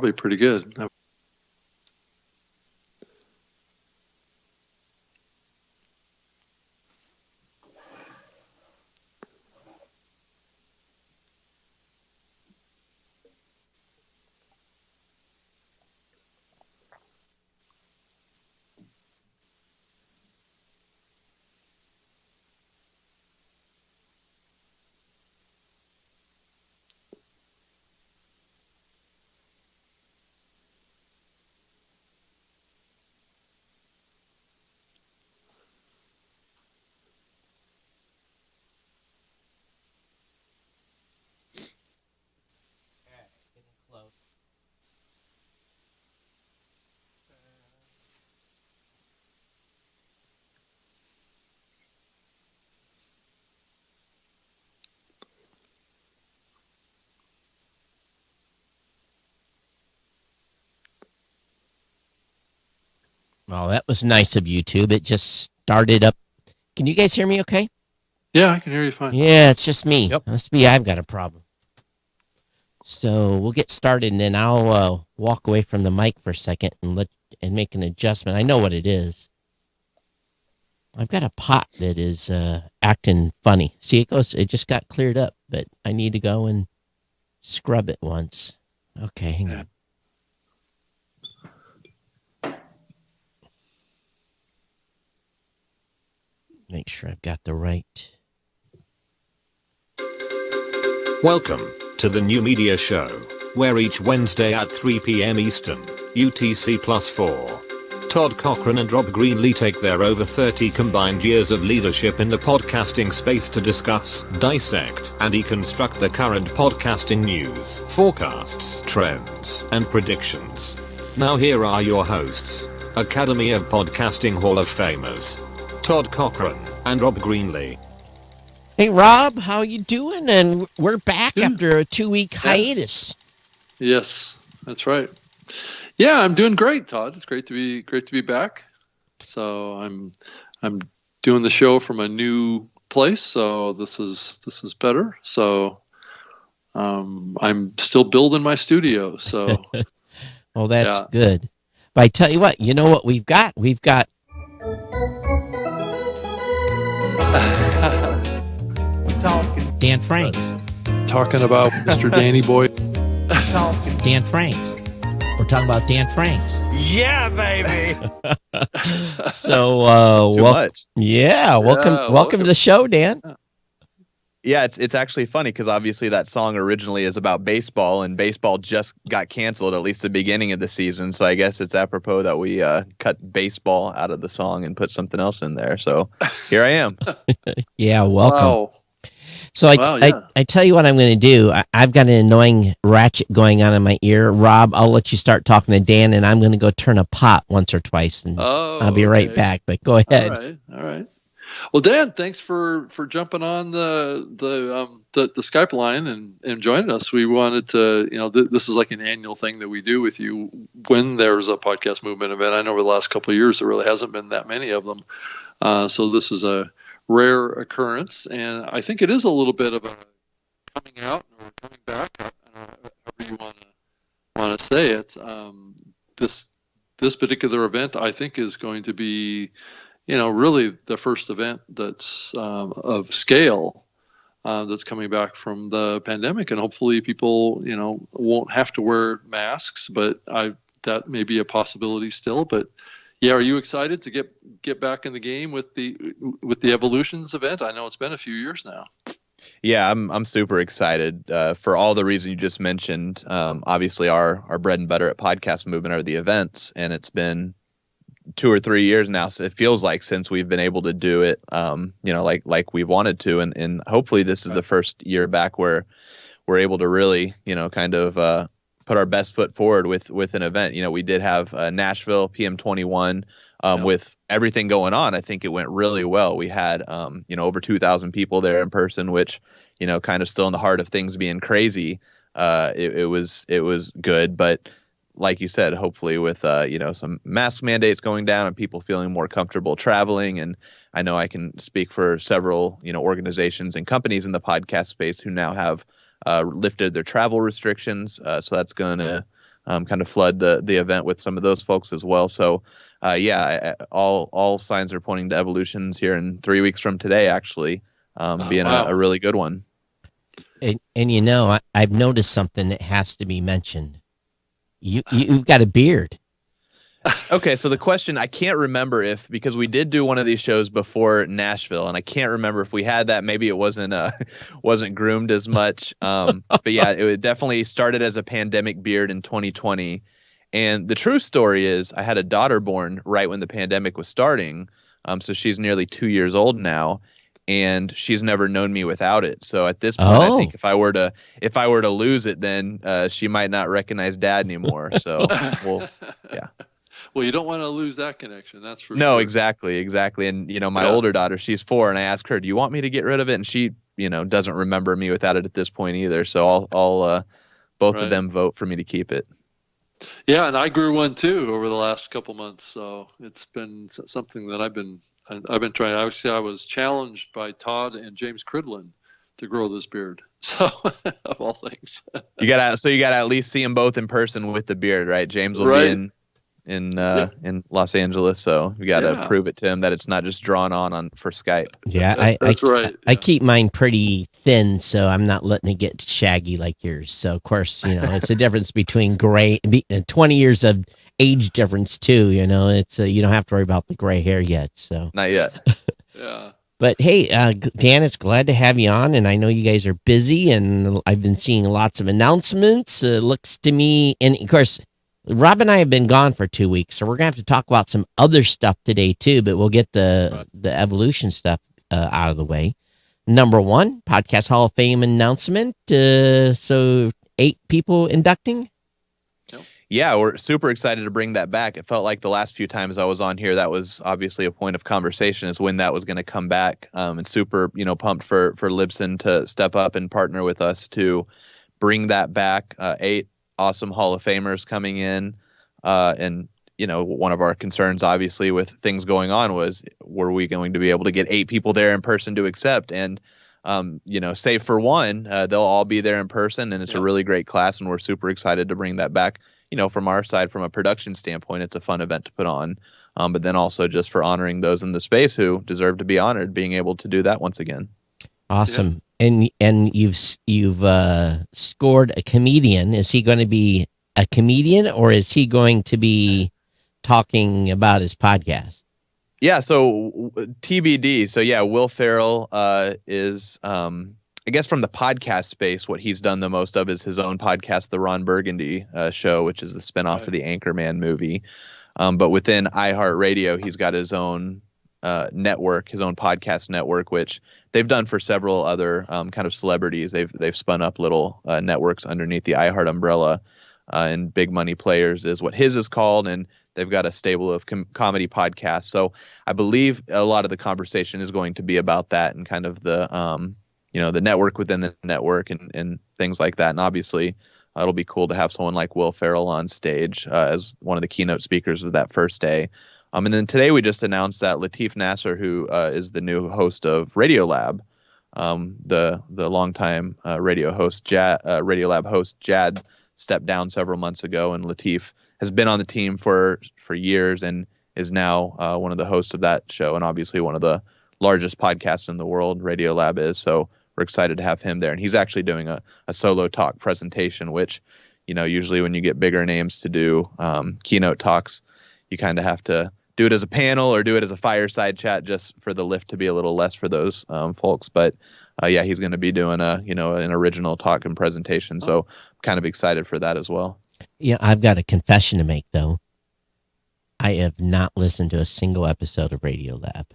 probably pretty good. Well, that was nice of YouTube. It just started up. Can you guys hear me okay? Yeah, I can hear you fine. Yeah, it's just me. Yep. Must be I've got a problem. So we'll get started, and then I'll walk away from the mic for a second and make an adjustment. I know what it is. I've got a pot that is acting funny. See, it just got cleared up, but I need to go and scrub it once. Okay, hang on. Make sure I've got the right. Welcome to the New Media Show, where each Wednesday at 3 p.m. Eastern, UTC +4, Todd Cochran and Rob Greenlee take their over 30 combined years of leadership in the podcasting space to discuss, dissect, and deconstruct the current podcasting news, forecasts, trends, and predictions. Now here are your hosts, Academy of Podcasting Hall of Famers, Todd Cochran and Rob Greenlee. Hey, Rob, how you doing? And we're back Good. after a 2-week hiatus. Yes, that's right. Yeah, I'm doing great, Todd. It's great to be back. So I'm doing the show from a new place, so this is better. So I'm still building my studio. So well, that's good. But I tell you what we've got? We've got Dan Franks. Talking about Mr. Danny Boy. Dan Franks. We're talking about Dan Franks. Yeah, baby. So, much. Yeah, welcome to the show, Dan. Yeah, it's actually funny because obviously that song originally is about baseball, and baseball just got canceled, at least the beginning of the season. So I guess it's apropos that we cut baseball out of the song and put something else in there. So here I am. Yeah, welcome. Wow. So I tell you what I'm going to do. I've got an annoying ratchet going on in my ear. Rob, I'll let you start talking to Dan, and I'm going to go turn a pot once or twice, and I'll be right back. But go ahead. All right. Well, Dan, thanks for jumping on the Skype line and joining us. We wanted to, this is like an annual thing that we do with you when there's a podcast movement event. I know over the last couple of years there really hasn't been that many of them. So this is a rare occurrence, and I think it is a little bit of a coming out or coming back, however you want to say it. This particular event, I think, is going to be, really the first event that's of scale that's coming back from the pandemic, and hopefully people, won't have to wear masks, but that may be a possibility still. But yeah, are you excited to get back in the game with the Evolutions event? I know it's been a few years now. Yeah, I'm super excited for all the reasons you just mentioned. Obviously, our bread and butter at Podcast Movement are the events, and it's been 2 or 3 years now. So it feels like since we've been able to do it, like we've wanted to, and hopefully this is the first year back where we're able to really, kind of put our best foot forward with an event. We did have Nashville PM21 with everything going on. I think it went really well. We had over 2,000 people there in person, which kind of still in the heart of things being crazy. It was good, but like you said, hopefully with some mask mandates going down and people feeling more comfortable traveling. And I know I can speak for several organizations and companies in the podcast space who now have lifted their travel restrictions. So that's going to kind of flood the event with some of those folks as well. So all signs are pointing to Evolutions here in 3 weeks from today, actually, being wow. a really good one. And I've noticed something that has to be mentioned. You've got a beard. Okay, so the question, I can't remember because we did do one of these shows before Nashville, and I can't remember if we had that. Maybe it wasn't wasn't groomed as much. But yeah, it definitely started as a pandemic beard in 2020. And the true story is I had a daughter born right when the pandemic was starting. So she's nearly 2 years old now, and she's never known me without it. So at this point, I think if I were to lose it, then she might not recognize Dad anymore. So yeah. Well, you don't want to lose that connection. That's for sure. No, exactly. And my older daughter, she's 4, and I asked her, "Do you want me to get rid of it?" And she, doesn't remember me without it at this point either. So I'll both of them vote for me to keep it. Yeah, and I grew one too over the last couple months. So it's been something that I've been trying. Obviously, I was challenged by Todd and James Cridlin to grow this beard. So of all things, you gotta at least see them both in person with the beard, right? James will be in Los Angeles, so we got to prove it to him that it's not just drawn on for Skype. Yeah, that's right. I keep mine pretty thin, so I'm not letting it get shaggy like yours. So of course, it's a difference between gray, 20 years of age difference too. It's you don't have to worry about the gray hair yet. So not yet. Yeah. But hey, Dan, it's glad to have you on, and I know you guys are busy, and I've been seeing lots of announcements. Looks to me, and of course, Rob and I have been gone for 2 weeks, so we're gonna have to talk about some other stuff today too. But we'll get the evolution stuff out of the way. Number one, Podcast Hall of Fame announcement. So 8 people inducting. Yeah, we're super excited to bring that back. It felt like the last few times I was on here, that was obviously a point of conversation, is when that was going to come back. And super, pumped for Libsyn to step up and partner with us to bring that back. 8 awesome Hall of Famers coming in. And, one of our concerns, obviously, with things going on was, were we going to be able to get 8 people there in person to accept? And, save for one, they'll all be there in person, and it's a really great class, and we're super excited to bring that back. From our side, from a production standpoint, it's a fun event to put on. But then also just for honoring those in the space who deserve to be honored, being able to do that once again. Awesome. Yeah. And you've scored a comedian. Is he going to be a comedian, or is he going to be talking about his podcast? Yeah, so TBD. So yeah, Will Ferrell is I guess from the podcast space, what he's done the most of is his own podcast, The Ron Burgundy Show, which is the spinoff of the Anchorman movie. But within iHeartRadio, he's got his own network, his own podcast network, which they've done for several other kind of celebrities. They've spun up little networks underneath the iHeart umbrella, and Big Money Players is what his is called, and they've got a stable of comedy podcasts. So I believe a lot of the conversation is going to be about that and kind of the the network within the network and things like that. And obviously, it'll be cool to have someone like Will Ferrell on stage as one of the keynote speakers of that first day. And then today we just announced that Latif Nasser, who is the new host of Radiolab, the longtime Radiolab host Jad stepped down several months ago, and Latif has been on the team for years and is now one of the hosts of that show, and obviously one of the largest podcasts in the world, Radiolab is. So we're excited to have him there. And he's actually doing a solo talk presentation, which, usually when you get bigger names to do keynote talks, you kind of have to do it as a panel or do it as a fireside chat just for the lift to be a little less for those folks. But he's going to be doing an original talk and presentation. So I'm kind of excited for that as well. Yeah, I've got a confession to make, though. I have not listened to a single episode of Radiolab.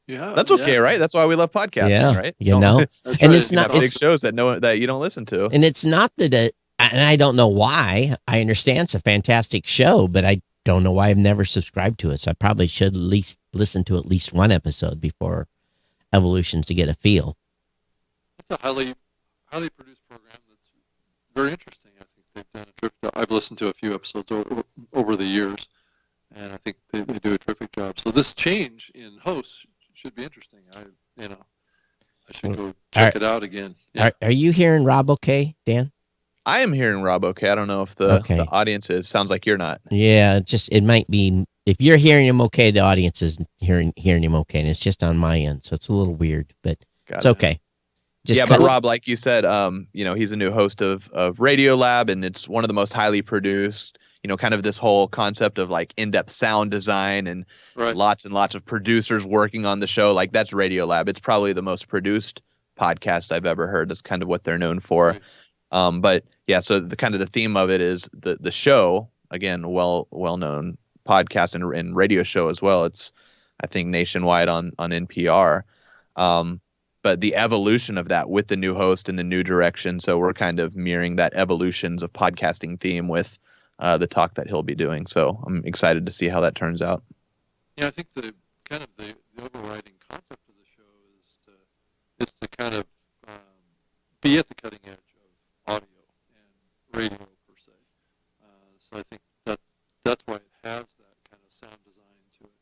Yeah, that's okay, right? That's why we love podcasting, right? And it's not big shows that you don't listen to. And it's not that and I don't know why. I understand it's a fantastic show, but I don't know why I've never subscribed to it. So I probably should at least listen to at least one episode before Evolutions to get a feel. It's a highly produced program that's very interesting. I think they've done a terrific job. I've listened to a few episodes over the years, and I think they do a terrific job. So this change in hosts should be interesting. I should go check it out again. Yeah. Are you hearing Rob okay, Dan? I am hearing Rob okay. I don't know if the Okay. audience is. Sounds like you're not. Yeah, it might be if you're hearing him okay, the audience is hearing him okay, and it's just on my end, so it's a little weird, but Got it's it. okay. Just Yeah, cut but it. Rob, like you said, he's a new host of Radio Lab, and it's one of the most highly produced. Kind of this whole concept of like in-depth sound design and Right. lots and lots of producers working on the show. Like that's Radio Lab. It's probably the most produced podcast I've ever heard. That's kind of what they're known for. Right. But yeah, so the theme of it is the show, again, well known podcast and radio show as well. It's I think nationwide on NPR. But the evolution of that with the new host and the new direction. So we're kind of mirroring that evolutions of podcasting theme with the talk that he'll be doing. So I'm excited to see how that turns out. Yeah, I think the overriding concept of the show is to kind of be at the cutting edge of audio and radio per se. So I think that's why it has that kind of sound design to it.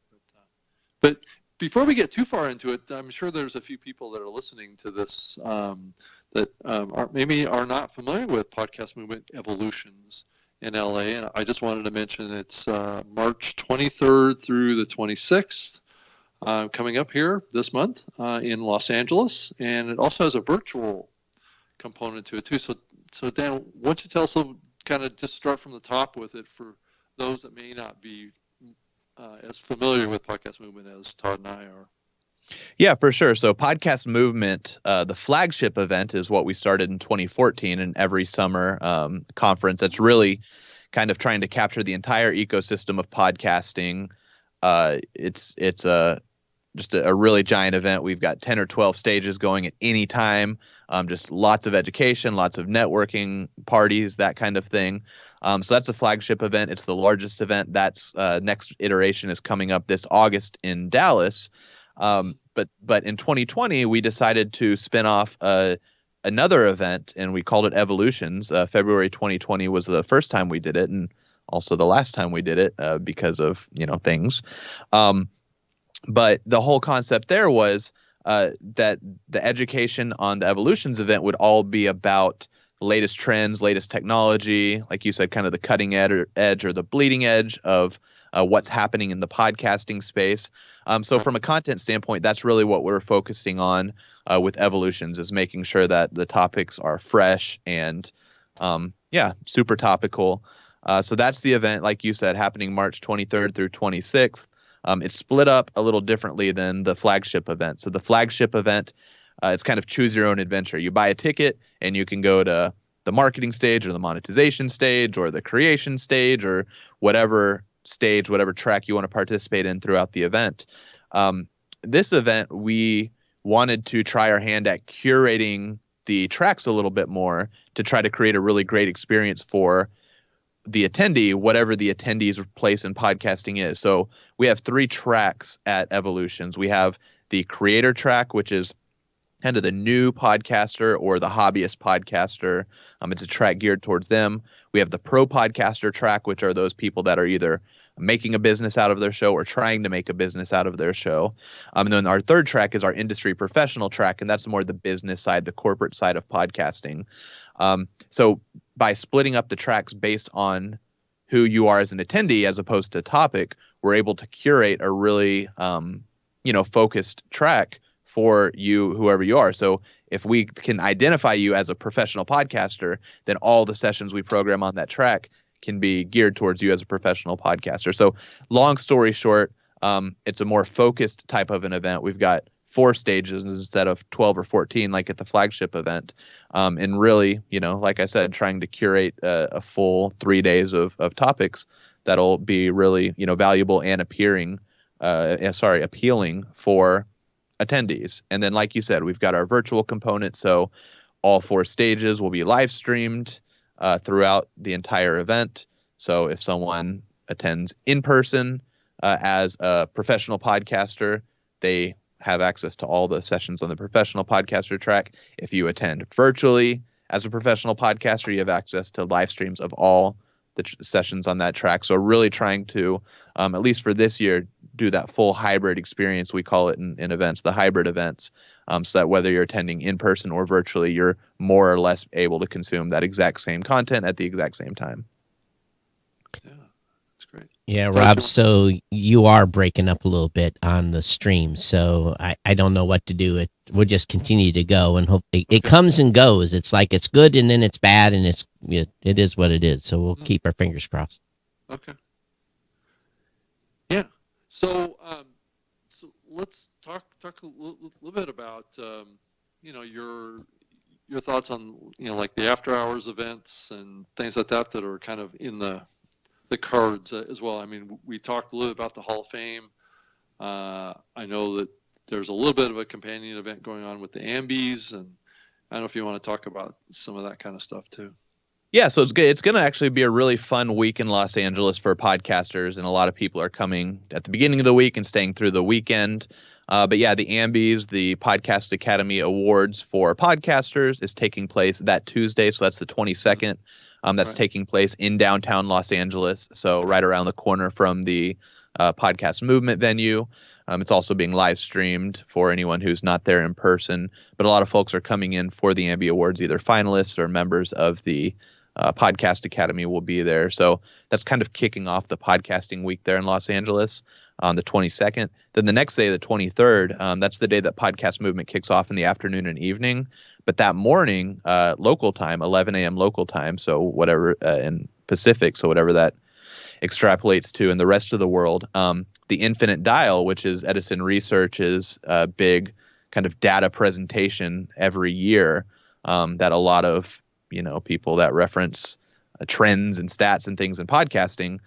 But before we get too far into it, I'm sure there's a few people that are listening to this that are not familiar with Podcast Movement Evolutions in LA, and I just wanted to mention it's March 23rd through the 26th coming up here this month in Los Angeles, and it also has a virtual component to it too. So Dan, why don't you tell us, kind of just start from the top with it for those that may not be as familiar with Podcast Movement as Todd and I are. Yeah, for sure. So Podcast Movement, the flagship event is what we started in 2014, and every summer conference that's really kind of trying to capture the entire ecosystem of podcasting. It's just a really giant event. We've got 10 or 12 stages going at any time, just lots of education, lots of networking parties, that kind of thing. So that's a flagship event. It's the largest event. That's next iteration is coming up this August in Dallas. But in 2020, we decided to spin off another event, and we called it Evolutions. February 2020 was the first time we did it, and also the last time we did it because of things. But the whole concept there was that the education on the Evolutions event would all be about the latest trends, latest technology, like you said, kind of the cutting edge or the bleeding edge of what's happening in the podcasting space. So from a content standpoint, that's really what we're focusing on with Evolutions, is making sure that the topics are fresh and super topical. So that's the event, like you said, happening March 23rd through 26th. It's split up a little differently than the flagship event. So the flagship event, it's kind of choose your own adventure. You buy a ticket and you can go to the marketing stage or the monetization stage or the creation stage or whatever stage, whatever track you want to participate in throughout the event. This event, we wanted to try our hand at curating the tracks a little bit more to try to create a really great experience for the attendee, whatever the attendee's place in podcasting is. So we have 3 tracks at Evolutions. We have the creator track, which is kind of the new podcaster or the hobbyist podcaster. It's a track geared towards them. We have the pro podcaster track, which are those people that are either making a business out of their show or trying to make a business out of their show. And then our third track is our industry professional track, and that's more the business side, the corporate side of podcasting. So by splitting up the tracks based on who you are as an attendee as opposed to topic, we're able to curate a really focused track for you, whoever you are. So if we can identify you as a professional podcaster, then all the sessions we program on that track can be geared towards you as a professional podcaster. So long story short, it's a more focused type of an event. We've got 4 stages instead of 12 or 14 like at the flagship event. And really, like I said, trying to curate a full 3 days of topics that'll be really, valuable and appealing for attendees. And then, like you said, we've got our virtual component. So all 4 stages will be live streamed throughout the entire event. So if someone attends in person as a professional podcaster, they have access to all the sessions on the professional podcaster track. If you attend virtually as a professional podcaster, you have access to live streams of all sessions on that track. So really trying to, at least for this year, do that full hybrid experience. We call it in events, the hybrid events, so that whether you're attending in person or virtually, you're more or less able to consume that exact same content at the exact same time. Yeah, that's great. Yeah, Rob, so you are breaking up a little bit on the stream, so I don't know what to do. We'll just continue to go, and hope it comes and goes. It's like it's good, and then it's bad, and it is what it is. So we'll keep our fingers crossed. Okay. Yeah. So so let's talk a little bit about your thoughts on like the after hours events and things like that are kind of in the cards as well. I mean, we talked a little bit about the Hall of Fame. I know that there's a little bit of a companion event going on with the Ambies, and I don't know if you want to talk about some of that kind of stuff too. Yeah, so it's good. It's going to actually be a really fun week in Los Angeles for podcasters, and a lot of people are coming at the beginning of the week and staying through the weekend. But yeah, the Ambies, the Podcast Academy Awards for podcasters, is taking place that Tuesday, so that's the 22nd. That's right. Taking place in downtown Los Angeles, so right around the corner from the Podcast Movement venue. It's also being live streamed for anyone who's not there in person. But a lot of folks are coming in for the Ambie Awards, either finalists or members of the Podcast Academy will be there. So that's kind of kicking off the podcasting week there in Los Angeles on the 22nd. Then the next day, the 23rd, that's the day that Podcast Movement kicks off in the afternoon and evening. But that morning, local time, 11 a.m. local time, so whatever in Pacific, so whatever that extrapolates to in the rest of the world, the Infinite Dial, which is Edison Research's big kind of data presentation every year that a lot of people that reference trends and stats and things in podcasting,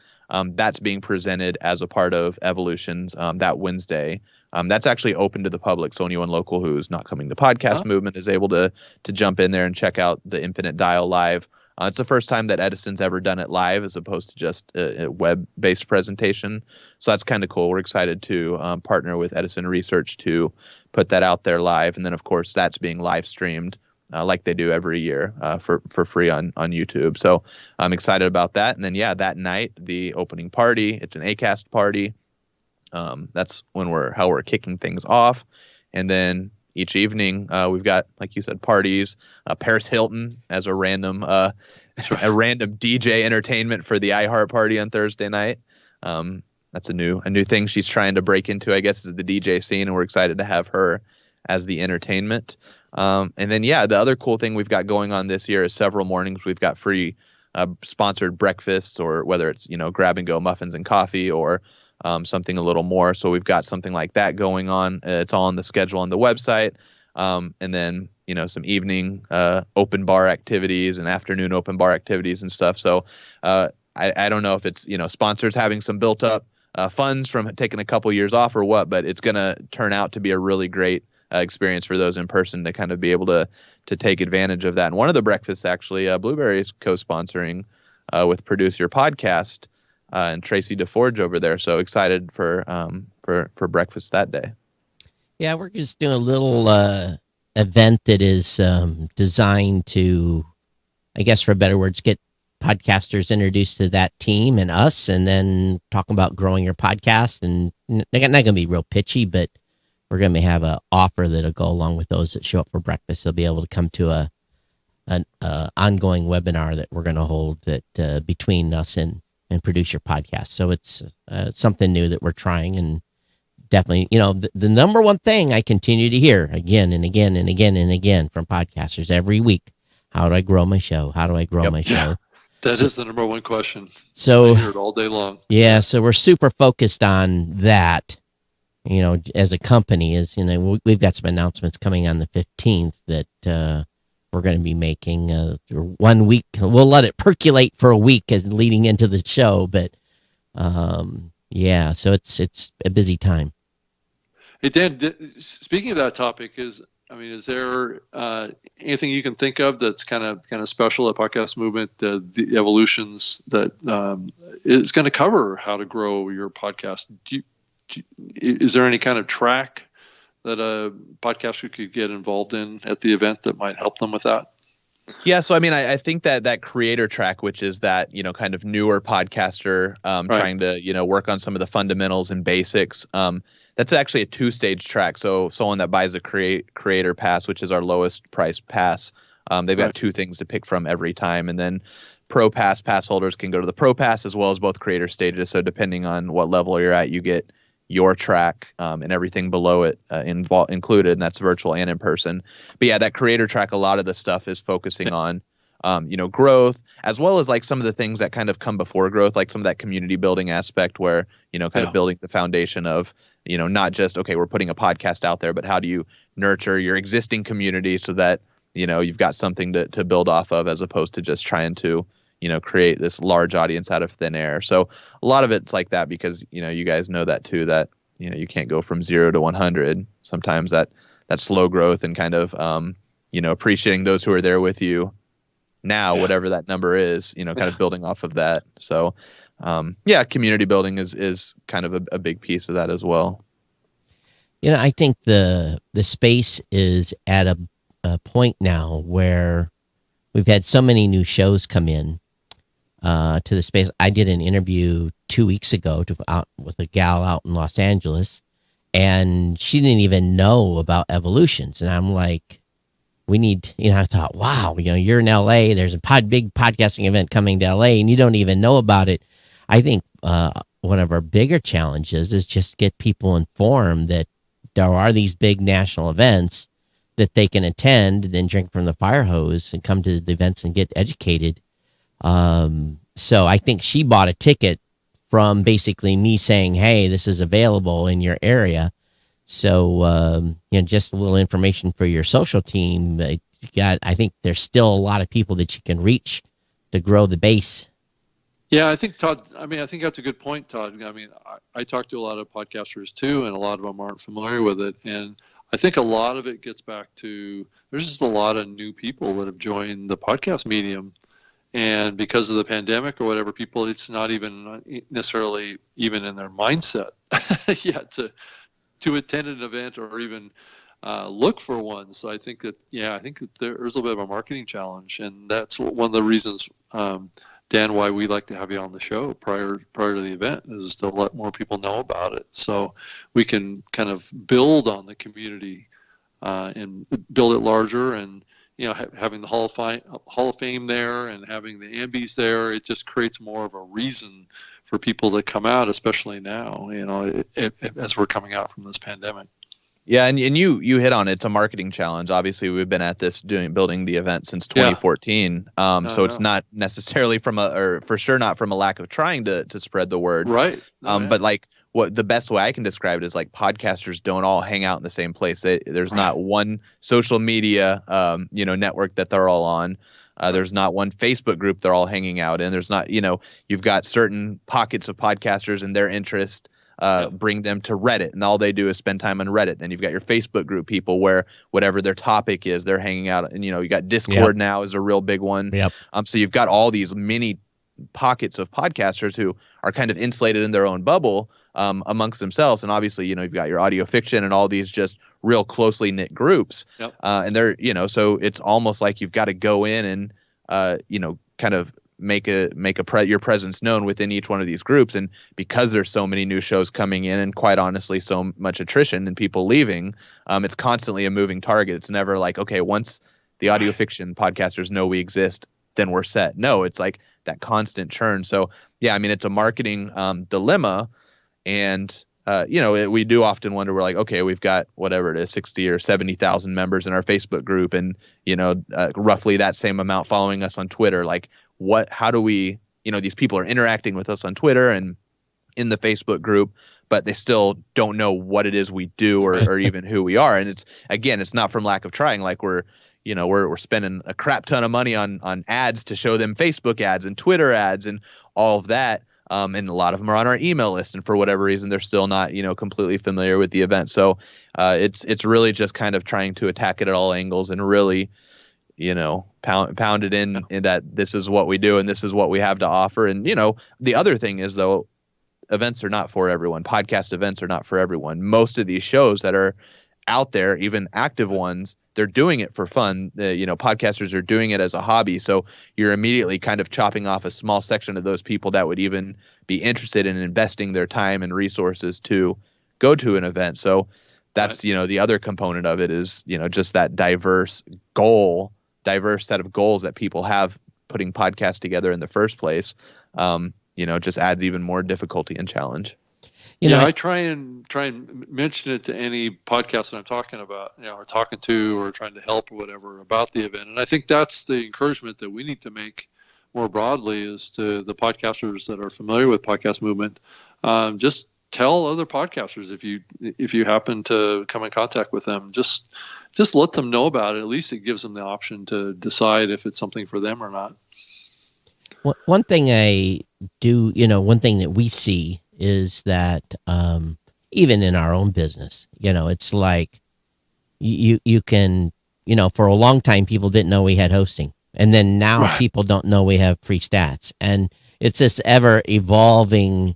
that's being presented as a part of Evolutions that Wednesday. That's actually open to the public, so anyone local who's not coming to Podcast Movement is able to jump in there and check out the Infinite Dial live. It's the first time that Edison's ever done it live as opposed to just a web-based presentation. So that's kind of cool. We're excited to partner with Edison Research to put that out there live. And then, of course, that's being live streamed like they do every year for free on YouTube. So I'm excited about that. And then, yeah, that night, the opening party, it's an ACAST party. That's when we're kicking things off. And then each evening, we've got, like you said, parties. Paris Hilton as a random DJ entertainment for the iHeart party on Thursday night. That's a new thing she's trying to break into, I guess, is the DJ scene, and we're excited to have her as the entertainment. And then, yeah, the other cool thing we've got going on this year is several mornings we've got free sponsored breakfasts, or whether it's grab and go muffins and coffee or something a little more. So we've got something like that going on. It's all on the schedule on the website. And then, some evening open bar activities and afternoon open bar activities and stuff. So I don't know if it's, sponsors having some built up funds from taking a couple years off or what, but it's going to turn out to be a really great experience for those in person to kind of be able to take advantage of that. And one of the breakfasts, actually, Blueberry is co-sponsoring with Produce Your Podcast. And Tracy DeForge over there. So excited for breakfast that day. Yeah, we're just doing a little event that is designed to, I guess for better words, get podcasters introduced to that team and us, and then talking about growing your podcast. And they're not going to be real pitchy, but we're going to have an offer that'll go along with those that show up for breakfast. They'll be able to come to an ongoing webinar that we're going to hold that between us and Produce Your Podcast. So it's something new that we're trying, and definitely, the number one thing I continue to hear again and again and again and again from podcasters every week: how do I grow my show? How do I grow my show? That is the number one question. So I hear it all day long. Yeah, so we're super focused on that. As a company, we've got some announcements coming on the 15th that we're going to be making 1 week. We'll let it percolate for a week as leading into the show, but so it's a busy time. Hey Dan, speaking of that topic, is there anything you can think of that's kind of special at Podcast Movement, the Evolutions, that is going to cover how to grow your podcast? Is there any kind of track that a podcaster could get involved in at the event that might help them with that? Yeah, so I mean, I think that creator track, which is that, kind of newer podcaster Right. trying to, work on some of the fundamentals and basics. That's actually a 2-stage track. So someone that buys a creator pass, which is our lowest price pass, they've got Right. 2 things to pick from every time. And then pro pass holders can go to the pro pass as well as both creator stages. So depending on what level you're at, you get your track and everything below it included, and that's virtual and in person. But yeah, that creator track, a lot of the stuff is focusing on growth, as well as like some of the things that kind of come before growth, like some of that community building aspect where, kind of building the foundation of, not just, okay, we're putting a podcast out there, but how do you nurture your existing community so that, you've got something to build off of, as opposed to just trying to, create this large audience out of thin air. So a lot of it's like that because, you guys know that too, that, you can't go from 0 to 100. Sometimes that slow growth and kind of, appreciating those who are there with you now, whatever that number is, kind of building off of that. So, community building is kind of a big piece of that as well. I think the space is at a point now where we've had so many new shows come in to the space. I did an interview 2 weeks ago with a gal out in Los Angeles, and she didn't even know about evolutions. And I'm like, we need, I thought, wow, you're in LA, there's a big podcasting event coming to LA and you don't even know about it. I think one of our bigger challenges is just get people informed that there are these big national events that they can attend and then drink from the fire hose and come to the events and get educated. So I think she bought a ticket from basically me saying, hey, this is available in your area. So, just a little information for your social team. I think there's still a lot of people that you can reach to grow the base. Yeah, I think, Todd, I think that's a good point, Todd. I talk to a lot of podcasters too, and a lot of them aren't familiar with it. And I think a lot of it gets back to, there's just a lot of new people that have joined the podcast medium. And because of the pandemic or whatever, people, it's not even necessarily even in their mindset yet to attend an event or even look for one. So I think that there's a little bit of a marketing challenge, and that's one of the reasons, Dan, why we like to have you on the show prior to the event, is to let more people know about it, so we can kind of build on the community and build it larger. And having the Hall of Fame there and having the Ambies there, it just creates more of a reason for people to come out, especially now, as we're coming out from this pandemic. Yeah, and you hit on it. It's a marketing challenge. Obviously, we've been at this building the event since 2014. So it's not necessarily for sure not from a lack of trying to spread the word. Right. But like what the best way I can describe it is like podcasters don't all hang out in the same place. There's not one social media network that they're all on. There's not one Facebook group they're all hanging out in. There's not, you've got certain pockets of podcasters and their interest bring them to Reddit, and all they do is spend time on Reddit. Then you've got your Facebook group people where whatever their topic is, they're hanging out. And, you got Discord now is a real big one. Yep. So you've got all these mini pockets of podcasters who are kind of insulated in their own bubble amongst themselves. And obviously, you've got your audio fiction and all these just real closely knit groups. Yep. And they're, so it's almost like you've got to go in and, kind of make your presence known within each one of these groups. And because there's so many new shows coming in and quite honestly, so much attrition and people leaving, it's constantly a moving target. It's never like, okay, once the audio fiction podcasters know we exist, then we're set. No, it's like that constant churn. So yeah, it's a marketing dilemma. And, we do often wonder, we're like, okay, we've got whatever it is, 60 or 70,000 members in our Facebook group and, roughly that same amount following us on Twitter. Like how do we, these people are interacting with us on Twitter and in the Facebook group, but they still don't know what it is we do or even who we are. And it's not from lack of trying. Like we're spending a crap ton of money on ads to show them Facebook ads and Twitter ads and all of that. And a lot of them are on our email list, and for whatever reason, they're still not, completely familiar with the event. So it's really just kind of trying to attack it at all angles and really, pound it in that this is what we do and this is what we have to offer. And, the other thing is, though, events are not for everyone. Podcast events are not for everyone. Most of these shows that are out there, even active ones, they're doing it for fun. Podcasters are doing it as a hobby. So you're immediately kind of chopping off a small section of those people that would even be interested in investing their time and resources to go to an event. So that's, the other component of it is, just that diverse set of goals that people have putting podcasts together in the first place. Just adds even more difficulty and challenge. I try and mention it to any podcast that I'm talking about, or talking to, or trying to help or whatever about the event. And I think that's the encouragement that we need to make more broadly is to the podcasters that are familiar with podcast movement. Just tell other podcasters if you happen to come in contact with them, just let them know about it. At least it gives them the option to decide if it's something for them or not. Well, one thing one thing that we see is that even in our own business, it's like you can, for a long time people didn't know we had hosting, and then now people don't know we have free stats, and it's this ever evolving.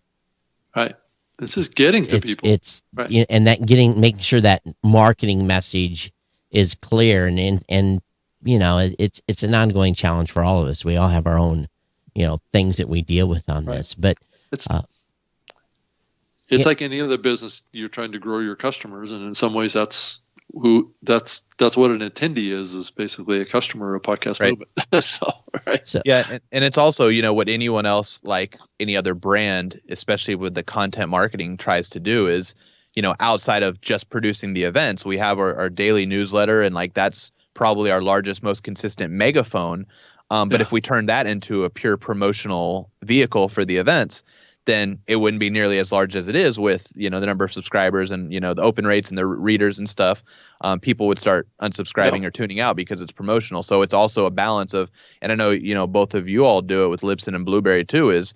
Right. It's just getting to people. It's and making sure that marketing message is clear, and it's an ongoing challenge for all of us. We all have our own things that we deal with on this, but it's like any other business. You're trying to grow your customers, and in some ways, that's what an attendee is basically a customer of podcast movement. And it's also what anyone else, like any other brand, especially with the content marketing, tries to do is outside of just producing the events, we have our daily newsletter, and like that's probably our largest, most consistent megaphone. But if we turn that into a pure promotional vehicle for the events, then it wouldn't be nearly as large as it is with, the number of subscribers and, the open rates and the readers and stuff. People would start unsubscribing or tuning out because it's promotional. So it's also a balance of, and I know, both of you all do it with Libsyn and Blueberry too, is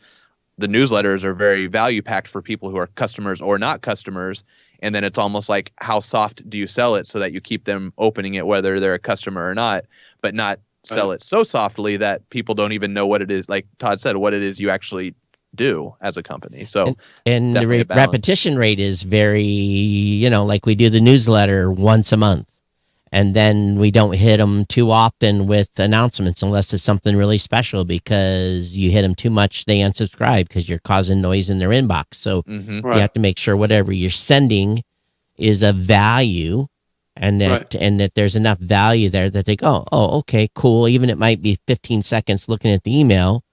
the newsletters are very value packed for people who are customers or not customers. And then it's almost like, how soft do you sell it so that you keep them opening it, whether they're a customer or not, but not sell it so softly that people don't even know what it is, like Todd said, what it is you actually do as a company. So and the repetition rate is very, like we do the newsletter once a month, and then we don't hit them too often with announcements unless it's something really special, because you hit them too much, they unsubscribe because you're causing noise in their inbox. So you have to make sure whatever you're sending is of value, and that there's enough value there that they go, oh, okay, cool. Even it might be 15 seconds looking at the email,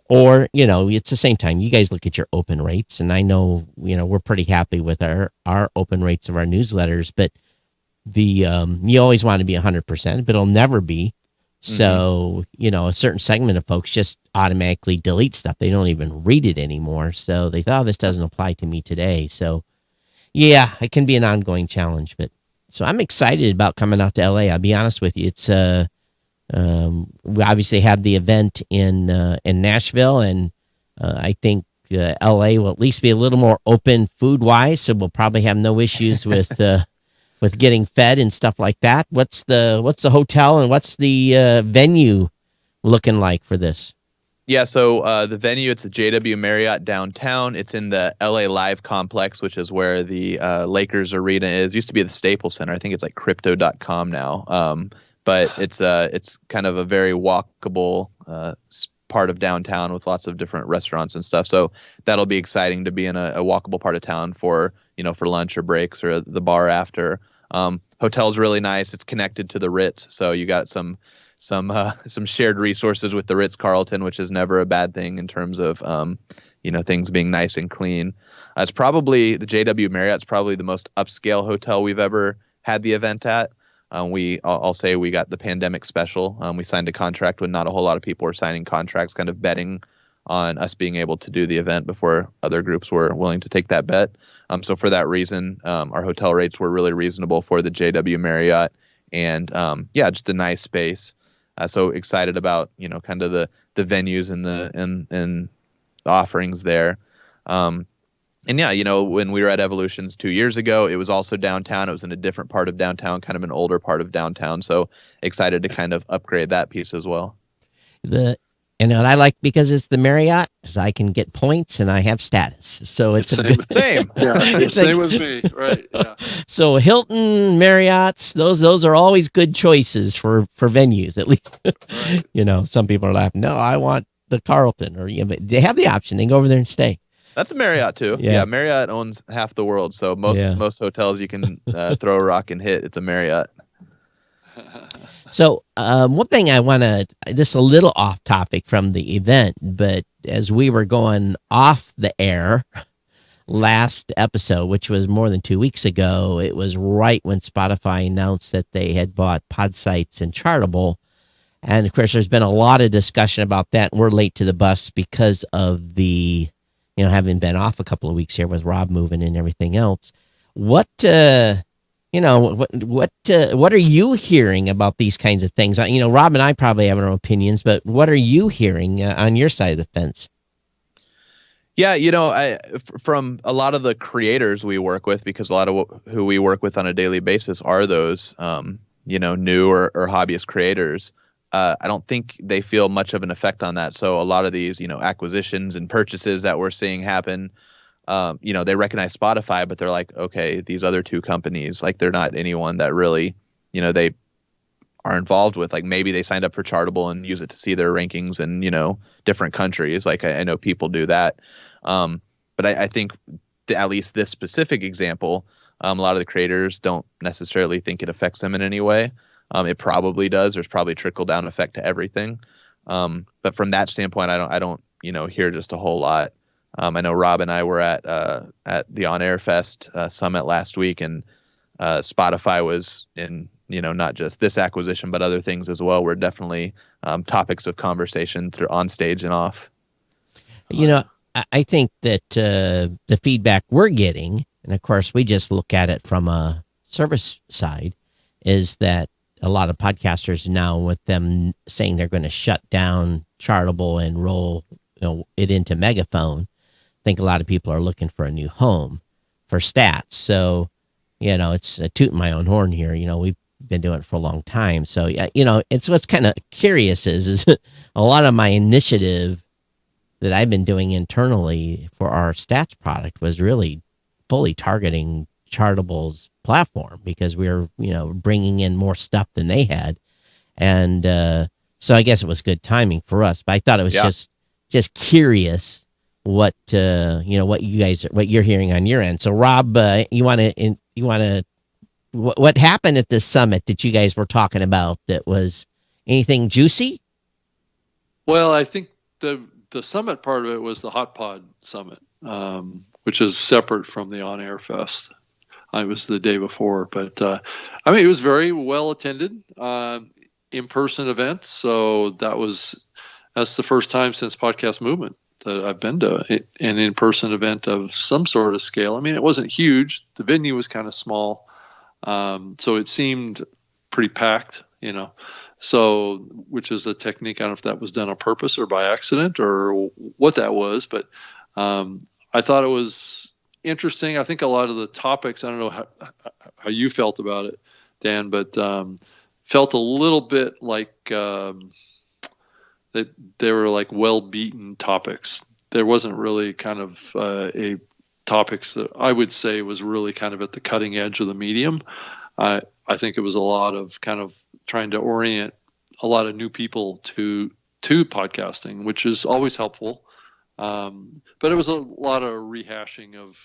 or, it's the same time. You guys look at your open rates, and I know, we're pretty happy with our open rates of our newsletters, but you always want to be 100%, but it'll never be. So, a certain segment of folks just automatically delete stuff. They don't even read it anymore. So they thought, this doesn't apply to me today. So yeah, it can be an ongoing challenge, but so I'm excited about coming out to LA. I'll be honest with you. It's, we obviously had the event in Nashville, and I think LA will at least be a little more open food wise. So we'll probably have no issues with getting fed and stuff like that. What's the hotel and what's the venue looking like for this? Yeah, so the venue, it's the JW Marriott downtown. It's in the LA Live complex, which is where the Lakers arena is. It used to be the Staples Center. I think it's like crypto.com now. But it's kind of a very walkable part of downtown with lots of different restaurants and stuff. So that'll be exciting to be in a walkable part of town for lunch or breaks or the bar after. Hotel's really nice. It's connected to the Ritz, so you got some shared resources with the Ritz-Carlton, which is never a bad thing in terms of things being nice and clean. It's probably the JW Marriott's probably the most upscale hotel we've ever had the event at. I'll say we got the pandemic special. We signed a contract when not a whole lot of people were signing contracts, kind of betting on us being able to do the event before other groups were willing to take that bet. So for that reason, our hotel rates were really reasonable for the JW Marriott, and just a nice space. So excited about kind of the venues and the offerings there. And when we were at Evolutions 2 years ago, it was also downtown. It was in a different part of downtown, kind of an older part of downtown. So excited to kind of upgrade that piece as well. And what I like, because it's the Marriott, is I can get points and I have status. So it's a good Same. Yeah, It's same like- with me. Right. Yeah. So Hilton, Marriott's, those are always good choices for venues, at least. Right. Some people are laughing. No, I want the Carlton, or but they have the option. They can go over there and stay. That's a Marriott too. Yeah. Yeah, Marriott owns half the world, so most hotels you can throw a rock and hit. It's a Marriott. So one thing I want to, this is a little off topic from the event, but as we were going off the air last episode, which was more than 2 weeks ago, it was right when Spotify announced that they had bought Podsights and Chartable. And of course, there's been a lot of discussion about that. We're late to the bus because of the, having been off a couple of weeks here with Rob moving and everything else. What what are you hearing about these kinds of things? Rob and I probably have our own opinions, but what are you hearing on your side of the fence? Yeah, from a lot of the creators we work with, because a lot of who we work with on a daily basis are those, new or hobbyist creators. I don't think they feel much of an effect on that. So a lot of these, acquisitions and purchases that we're seeing happen, they recognize Spotify, but they're like, okay, these other two companies, like they're not anyone that really, they are involved with. Like maybe they signed up for Chartable and use it to see their rankings in, different countries. Like I know people do that. But I think at least this specific example, a lot of the creators don't necessarily think it affects them in any way. It probably does. There's probably trickle down effect to everything. But from that standpoint, I don't hear just a whole lot. I know Rob and I were at the On Air Fest summit last week, and Spotify was in, not just this acquisition, but other things as well, were definitely topics of conversation through on stage and off. I think that the feedback we're getting, and of course we just look at it from a service side, is that a lot of podcasters now, with them saying they're going to shut down Chartable and roll it into Megaphone, I think a lot of people are looking for a new home for stats. So, it's tooting my own horn here. We've been doing it for a long time. So, it's what's kind of curious is a lot of my initiative that I've been doing internally for our stats product was really fully targeting Chartable's platform, because we were, bringing in more stuff than they had. And so I guess it was good timing for us, but I thought it was just curious what you're hearing on your end. So Rob, what happened at this summit that you guys were talking about that was anything juicy? Well, I think the summit part of it was the Hot Pod Summit, which is separate from the On Air Fest. I was the day before, but it was very well attended, in-person event. So that's the first time since Podcast Movement that I've been to an in-person event of some sort of scale. It wasn't huge. The venue was kind of small, so it seemed pretty packed, So, which is a technique. I don't know if that was done on purpose or by accident or what that was, but I thought it was interesting. I think a lot of the topics, I don't know how you felt about it, Dan, but felt a little bit like that they were like well-beaten topics. There wasn't really kind of a topics that I would say was really kind of at the cutting edge of the medium. I think it was a lot of kind of trying to orient a lot of new people to podcasting, which is always helpful. But it was a lot of rehashing of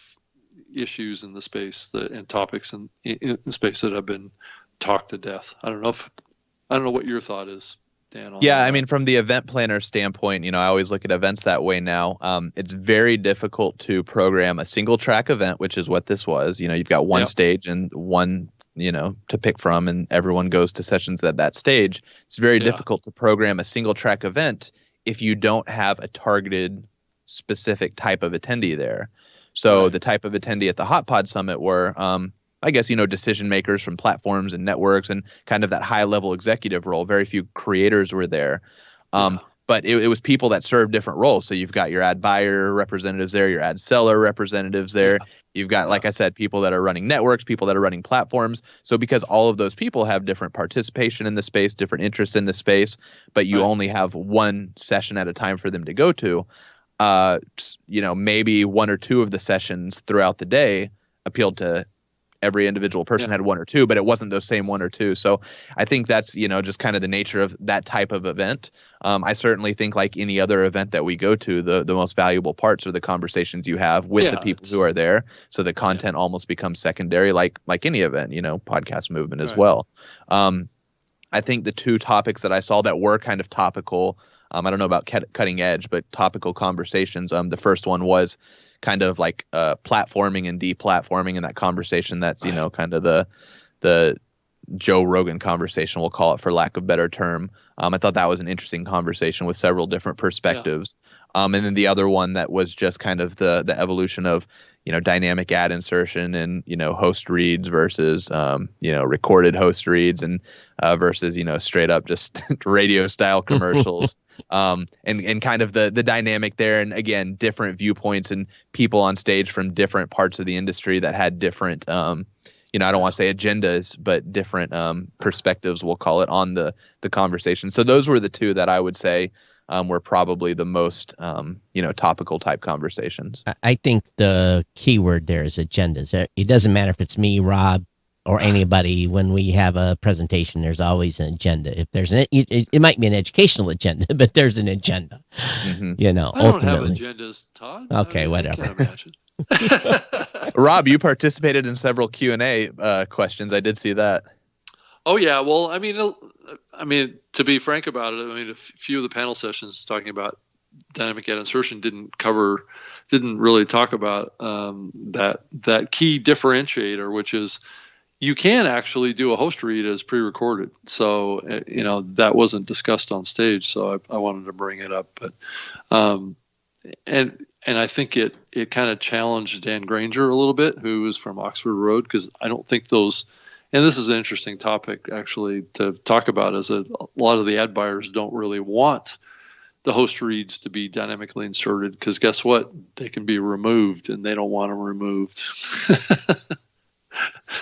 issues in the space and topics in the space that have been talked to death. I don't know what your thought is, Dan. Yeah, from the event planner standpoint, I always look at events that way now. It's very difficult to program a single track event, which is what this was. You've got one stage and one to pick from, and everyone goes to sessions at that stage. It's very difficult to program a single track event if you don't have a targeted specific type of attendee there. So the type of attendee at the Hot Pod Summit were, I guess, decision makers from platforms and networks and kind of that high level executive role. Very few creators were there. But but it was people that serve different roles. So you've got your ad buyer representatives there, your ad seller representatives there. Yeah. You've got, like I said, people that are running networks, people that are running platforms. So because all of those people have different participation in the space, different interests in the space, but you only have one session at a time for them to go to, maybe one or two of the sessions throughout the day appealed to every individual person. Had one or two, but it wasn't those same one or two. So I think that's, just kind of the nature of that type of event. I certainly think, like any other event that we go to, the most valuable parts are the conversations you have with the people who are there. So the content almost becomes secondary, like any event, podcast movement as well. I think the two topics that I saw that were kind of topical, I don't know about cutting edge, but topical conversations. The first one was kind of like platforming and deplatforming, and that conversation that's kind of the Joe Rogan conversation, we'll call it for lack of better term. I thought that was an interesting conversation with several different perspectives. And then the other one that was just kind of the evolution of dynamic ad insertion and host reads versus recorded host reads and versus straight up just radio style commercials. And kind of the dynamic there, and again, different viewpoints and people on stage from different parts of the industry that had different I don't want to say agendas, but different perspectives, we'll call it, on the conversation. So those were the two that I would say were probably the most topical type conversations. I think the key word there is agendas. It doesn't matter if it's me, Rob, or anybody. When we have a presentation, there's always an agenda. If there's it might be an educational agenda, but there's an agenda. Mm-hmm. I don't ultimately. have agendas, Todd. Okay, whatever. I can't imagine. Rob, you participated in several Q&A questions. I did see that. Oh yeah, well, I mean, to be frank about it, a few of the panel sessions talking about dynamic ad insertion didn't really talk about that key differentiator, but you can actually do a host read as pre-recorded. So that wasn't discussed on stage, so I wanted to bring it up. But and I think it kind of challenged Dan Granger a little bit, who is from Oxford Road, because I don't think those. And this is an interesting topic actually to talk about, is that a lot of the ad buyers don't really want the host reads to be dynamically inserted, because guess what? They can be removed, and they don't want them removed.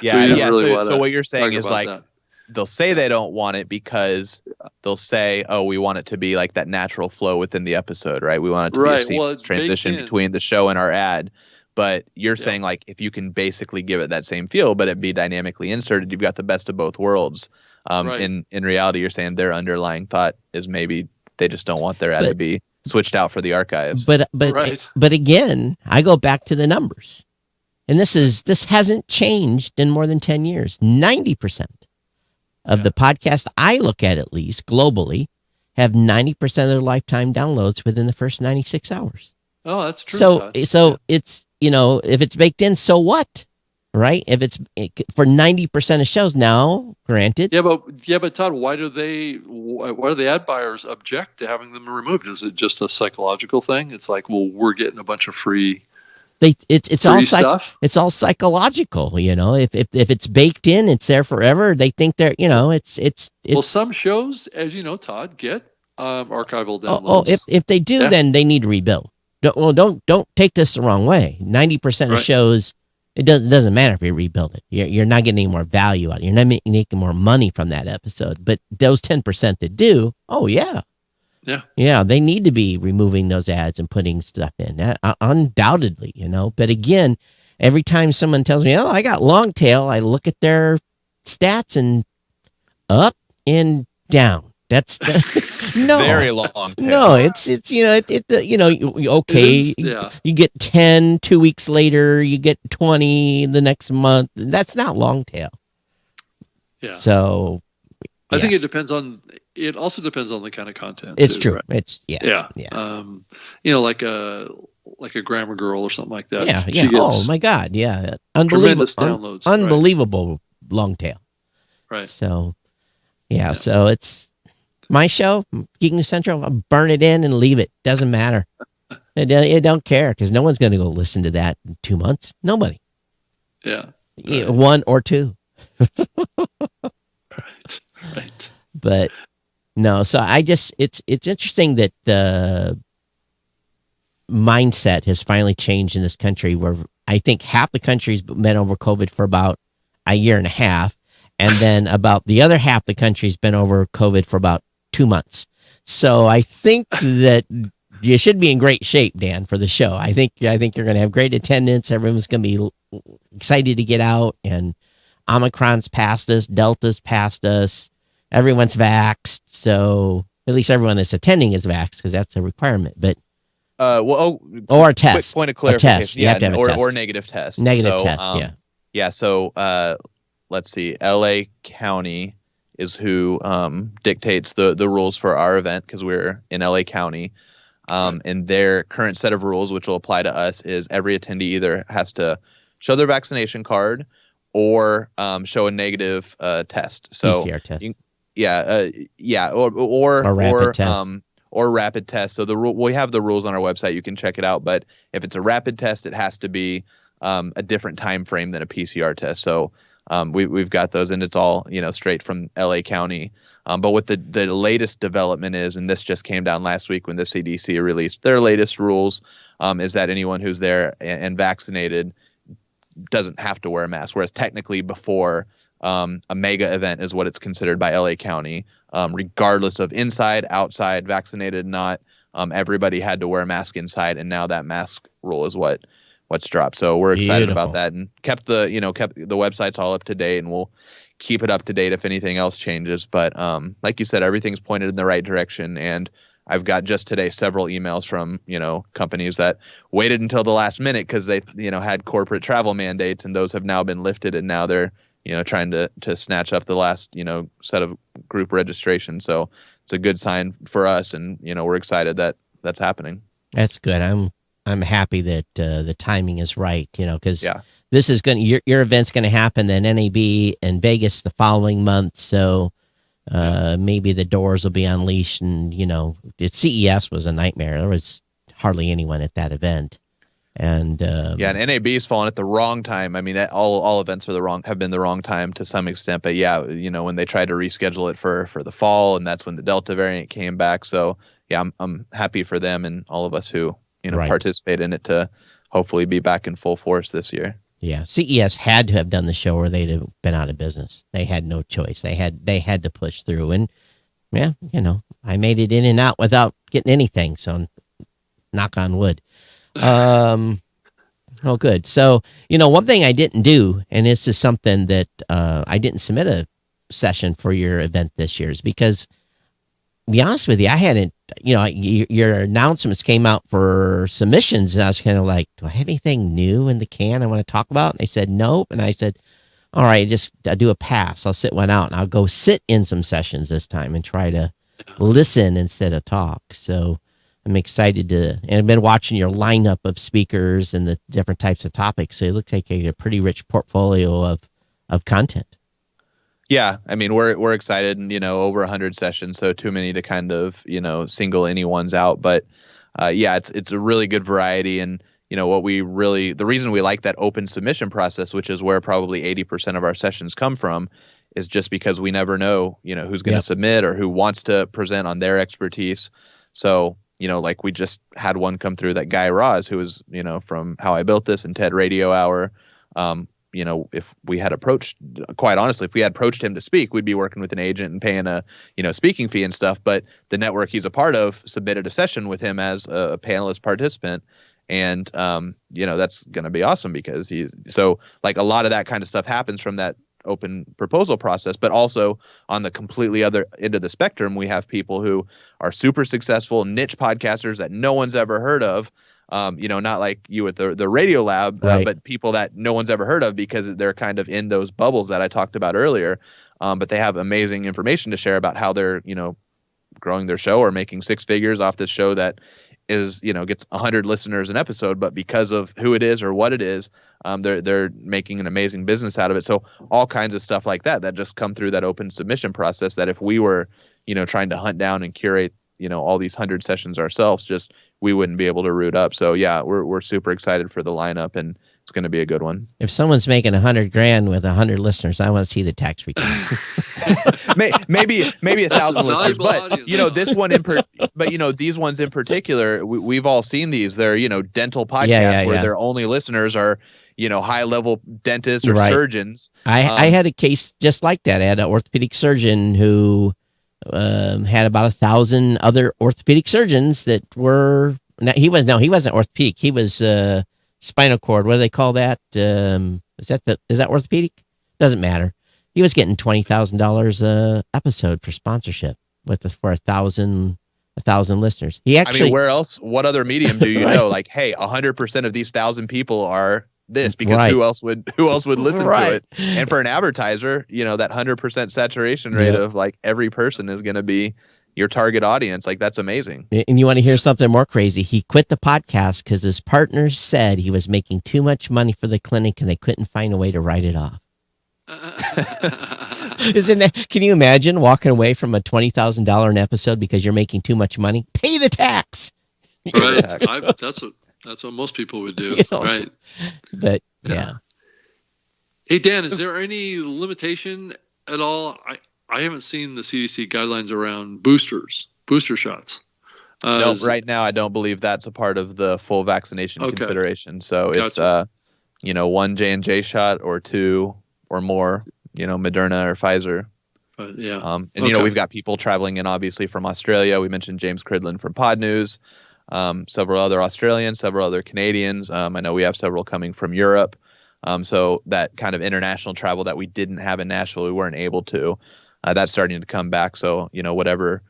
So what you're saying is like that. They'll say they don't want it because they'll say, oh, we want it to be like that natural flow within the episode, right? We want it to be a seamless transition between the show and our ad. But you're saying, like, if you can basically give it that same feel, but it be dynamically inserted, you've got the best of both worlds. In reality, you're saying their underlying thought is maybe they just don't want their ad to be switched out for the archives. But again, I go back to the numbers. And this hasn't changed in more than 10 years. 90% of the podcasts I look at least globally, have 90% of their lifetime downloads within the first 96 hours. Oh, that's true. So it's, if it's baked in, so what? Right? If it's for 90% of shows now, granted. Yeah, but Todd, why do the ad buyers object to having them removed? Is it just a psychological thing? It's like, well, we're getting a bunch of free. It's all psychological, If it's baked in, it's there forever. They think they're, it's. Well, some shows, as you know, Todd, get archival downloads. If they do, then they need to rebuild. Don't take this the wrong way. 90% of shows, it doesn't matter if you rebuild it. You're not getting any more value out of it. You're not making more money from that episode. But those 10% that do, yeah, they need to be removing those ads and putting stuff in. Undoubtedly, But again, every time someone tells me, I got long tail, I look at their stats and up and down. That's no very long tail. No, it's okay. You get 10 2 weeks later, you get 20 the next month. That's not long tail. Yeah. So I think it also depends on the kind of content. It's too, true. Right? It's like a grammar girl or something like that. Yeah. Oh my God. Yeah. Tremendous downloads. Unbelievable long tail. Right. So so it's my show, Geek News Central. I'll burn it in and leave it. Doesn't matter. I don't care, because no one's going to go listen to that in 2 months. Nobody. Yeah. Right. 1 or 2. Right. But No, so it's interesting that the mindset has finally changed in this country, where I think half the country's been over COVID for about a year and a half, and then about the other half the country's been over COVID for about 2 months. So I think that you should be in great shape, Dan, for the show. I think you're going to have great attendance. Everyone's going to be excited to get out, and Omicron's past us, Delta's past us. Everyone's vaxxed, so at least everyone that's attending is vaxxed, because that's a requirement. But or a test. Quick point of clarification. Test. You have to have a test. Or negative test. Negative test. Yeah. Yeah. So let's see. L.A. County is who dictates the rules for our event, because we're in L.A. County. And their current set of rules, which will apply to us, is every attendee either has to show their vaccination card or show a negative test. So PCR test. Or rapid test. Or rapid test. So we have the rules on our website. You can check it out. But if it's a rapid test, it has to be a different time frame than a PCR test. So we've got those, and it's all straight from LA County. But what the latest development is, and this just came down last week when the CDC released their latest rules, is that anyone who's there and vaccinated doesn't have to wear a mask. Whereas technically before, a mega event is what it's considered by LA County, regardless of inside, outside, vaccinated, not. Everybody had to wear a mask inside, and now that mask rule is what's dropped. So we're excited about that, and kept the websites all up to date, and we'll keep it up to date if anything else changes. But like you said, everything's pointed in the right direction, and I've got just today several emails from companies that waited until the last minute because they had corporate travel mandates, and those have now been lifted, and now they're trying to snatch up the last set of group registration. So it's a good sign for us, and we're excited that that's happening. That's good. I'm happy that the timing is right, because this is your event's going to happen, then NAB and Vegas the following month. So maybe the doors will be unleashed, and CES was a nightmare. There was hardly anyone at that event. And and NAB is falling at the wrong time. I mean, all events have been the wrong time to some extent. But when they tried to reschedule it for the fall, and that's when the Delta variant came back. So I'm happy for them and all of us who participate in it to hopefully be back in full force this year. Yeah, CES had to have done the show, or they'd have been out of business. They had no choice. They had to push through, and I made it in and out without getting anything. So knock on wood. Oh, good. So, one thing I didn't do, and this is something that I didn't submit a session for your event this year, is because, to be honest with you, I hadn't, your announcements came out for submissions, and I was kind of like, do I have anything new in the can I want to talk about? And they said, nope. And I said, all right, I'll do a pass. I'll sit one out, and I'll go sit in some sessions this time and try to listen instead of talk. So I'm excited and I've been watching your lineup of speakers and the different types of topics. So it looks like a pretty rich portfolio of content. Yeah, I mean, we're excited, and over 100 sessions, so too many to kind of single any ones out. But it's a really good variety, and the reason we like that open submission process, which is where probably 80% of our sessions come from, is just because we never know who's going to submit or who wants to present on their expertise. So like we just had one come through, that Guy Raz, who was from How I Built This and TED Radio Hour. If we had approached him to speak, we'd be working with an agent and paying a speaking fee and stuff. But the network he's a part of submitted a session with him as a panelist participant, and that's going to be awesome, because like a lot of that kind of stuff happens from that open proposal process. But also on the completely other end of the spectrum, we have people who are super successful niche podcasters that no one's ever heard of. Not like you at the Radio Lab, but people that no one's ever heard of because they're kind of in those bubbles that I talked about earlier. But they have amazing information to share about how they're, growing their show or making six figures off this show that is, gets 100 listeners an episode, but because of who it is or what it is, they're making an amazing business out of it. So all kinds of stuff like that just come through that open submission process, that if we were, trying to hunt down and curate, all these 100 sessions ourselves, we wouldn't be able to root up. So yeah, we're super excited for the lineup, and going to be a good one. If someone's making $100,000 with 100 listeners, I want to see the tax return. maybe 1,000 listeners, but audience. this one but these ones in particular, we've all seen these. They're dental podcasts where their only listeners are high level dentists or surgeons. I had a case just like that. I had an orthopedic surgeon who had about 1,000 other orthopedic surgeons that were. He wasn't orthopedic. He was spinal cord. What do they call that? Is that orthopedic? Doesn't matter. He was getting $20,000 a episode for sponsorship for 1,000 listeners. He actually. I mean, where else? What other medium do you know? Like, hey, 100% of these 1,000 people are this, because who else would listen to it? And for an advertiser, that 100% saturation rate of like every person is going to be your target audience. Like, that's amazing. And you want to hear something more crazy? He quit the podcast because his partners said he was making too much money for the clinic and they couldn't find a way to write it off. Can you imagine walking away from a $20,000 an episode because you're making too much money? Pay the tax. Right. That's what most people would do. Right. But yeah. Hey, Dan, is there any limitation at all? I haven't seen the CDC guidelines around booster shots. No, right now I don't believe that's a part of the full vaccination consideration. So it's one J&J shot or two or more, Moderna or Pfizer. We've got people traveling in obviously from Australia. We mentioned James Cridland from Pod News, several other Australians, several other Canadians. I know we have several coming from Europe. So that kind of international travel that we didn't have in Nashville, we weren't able to. That's starting to come back. So, whatever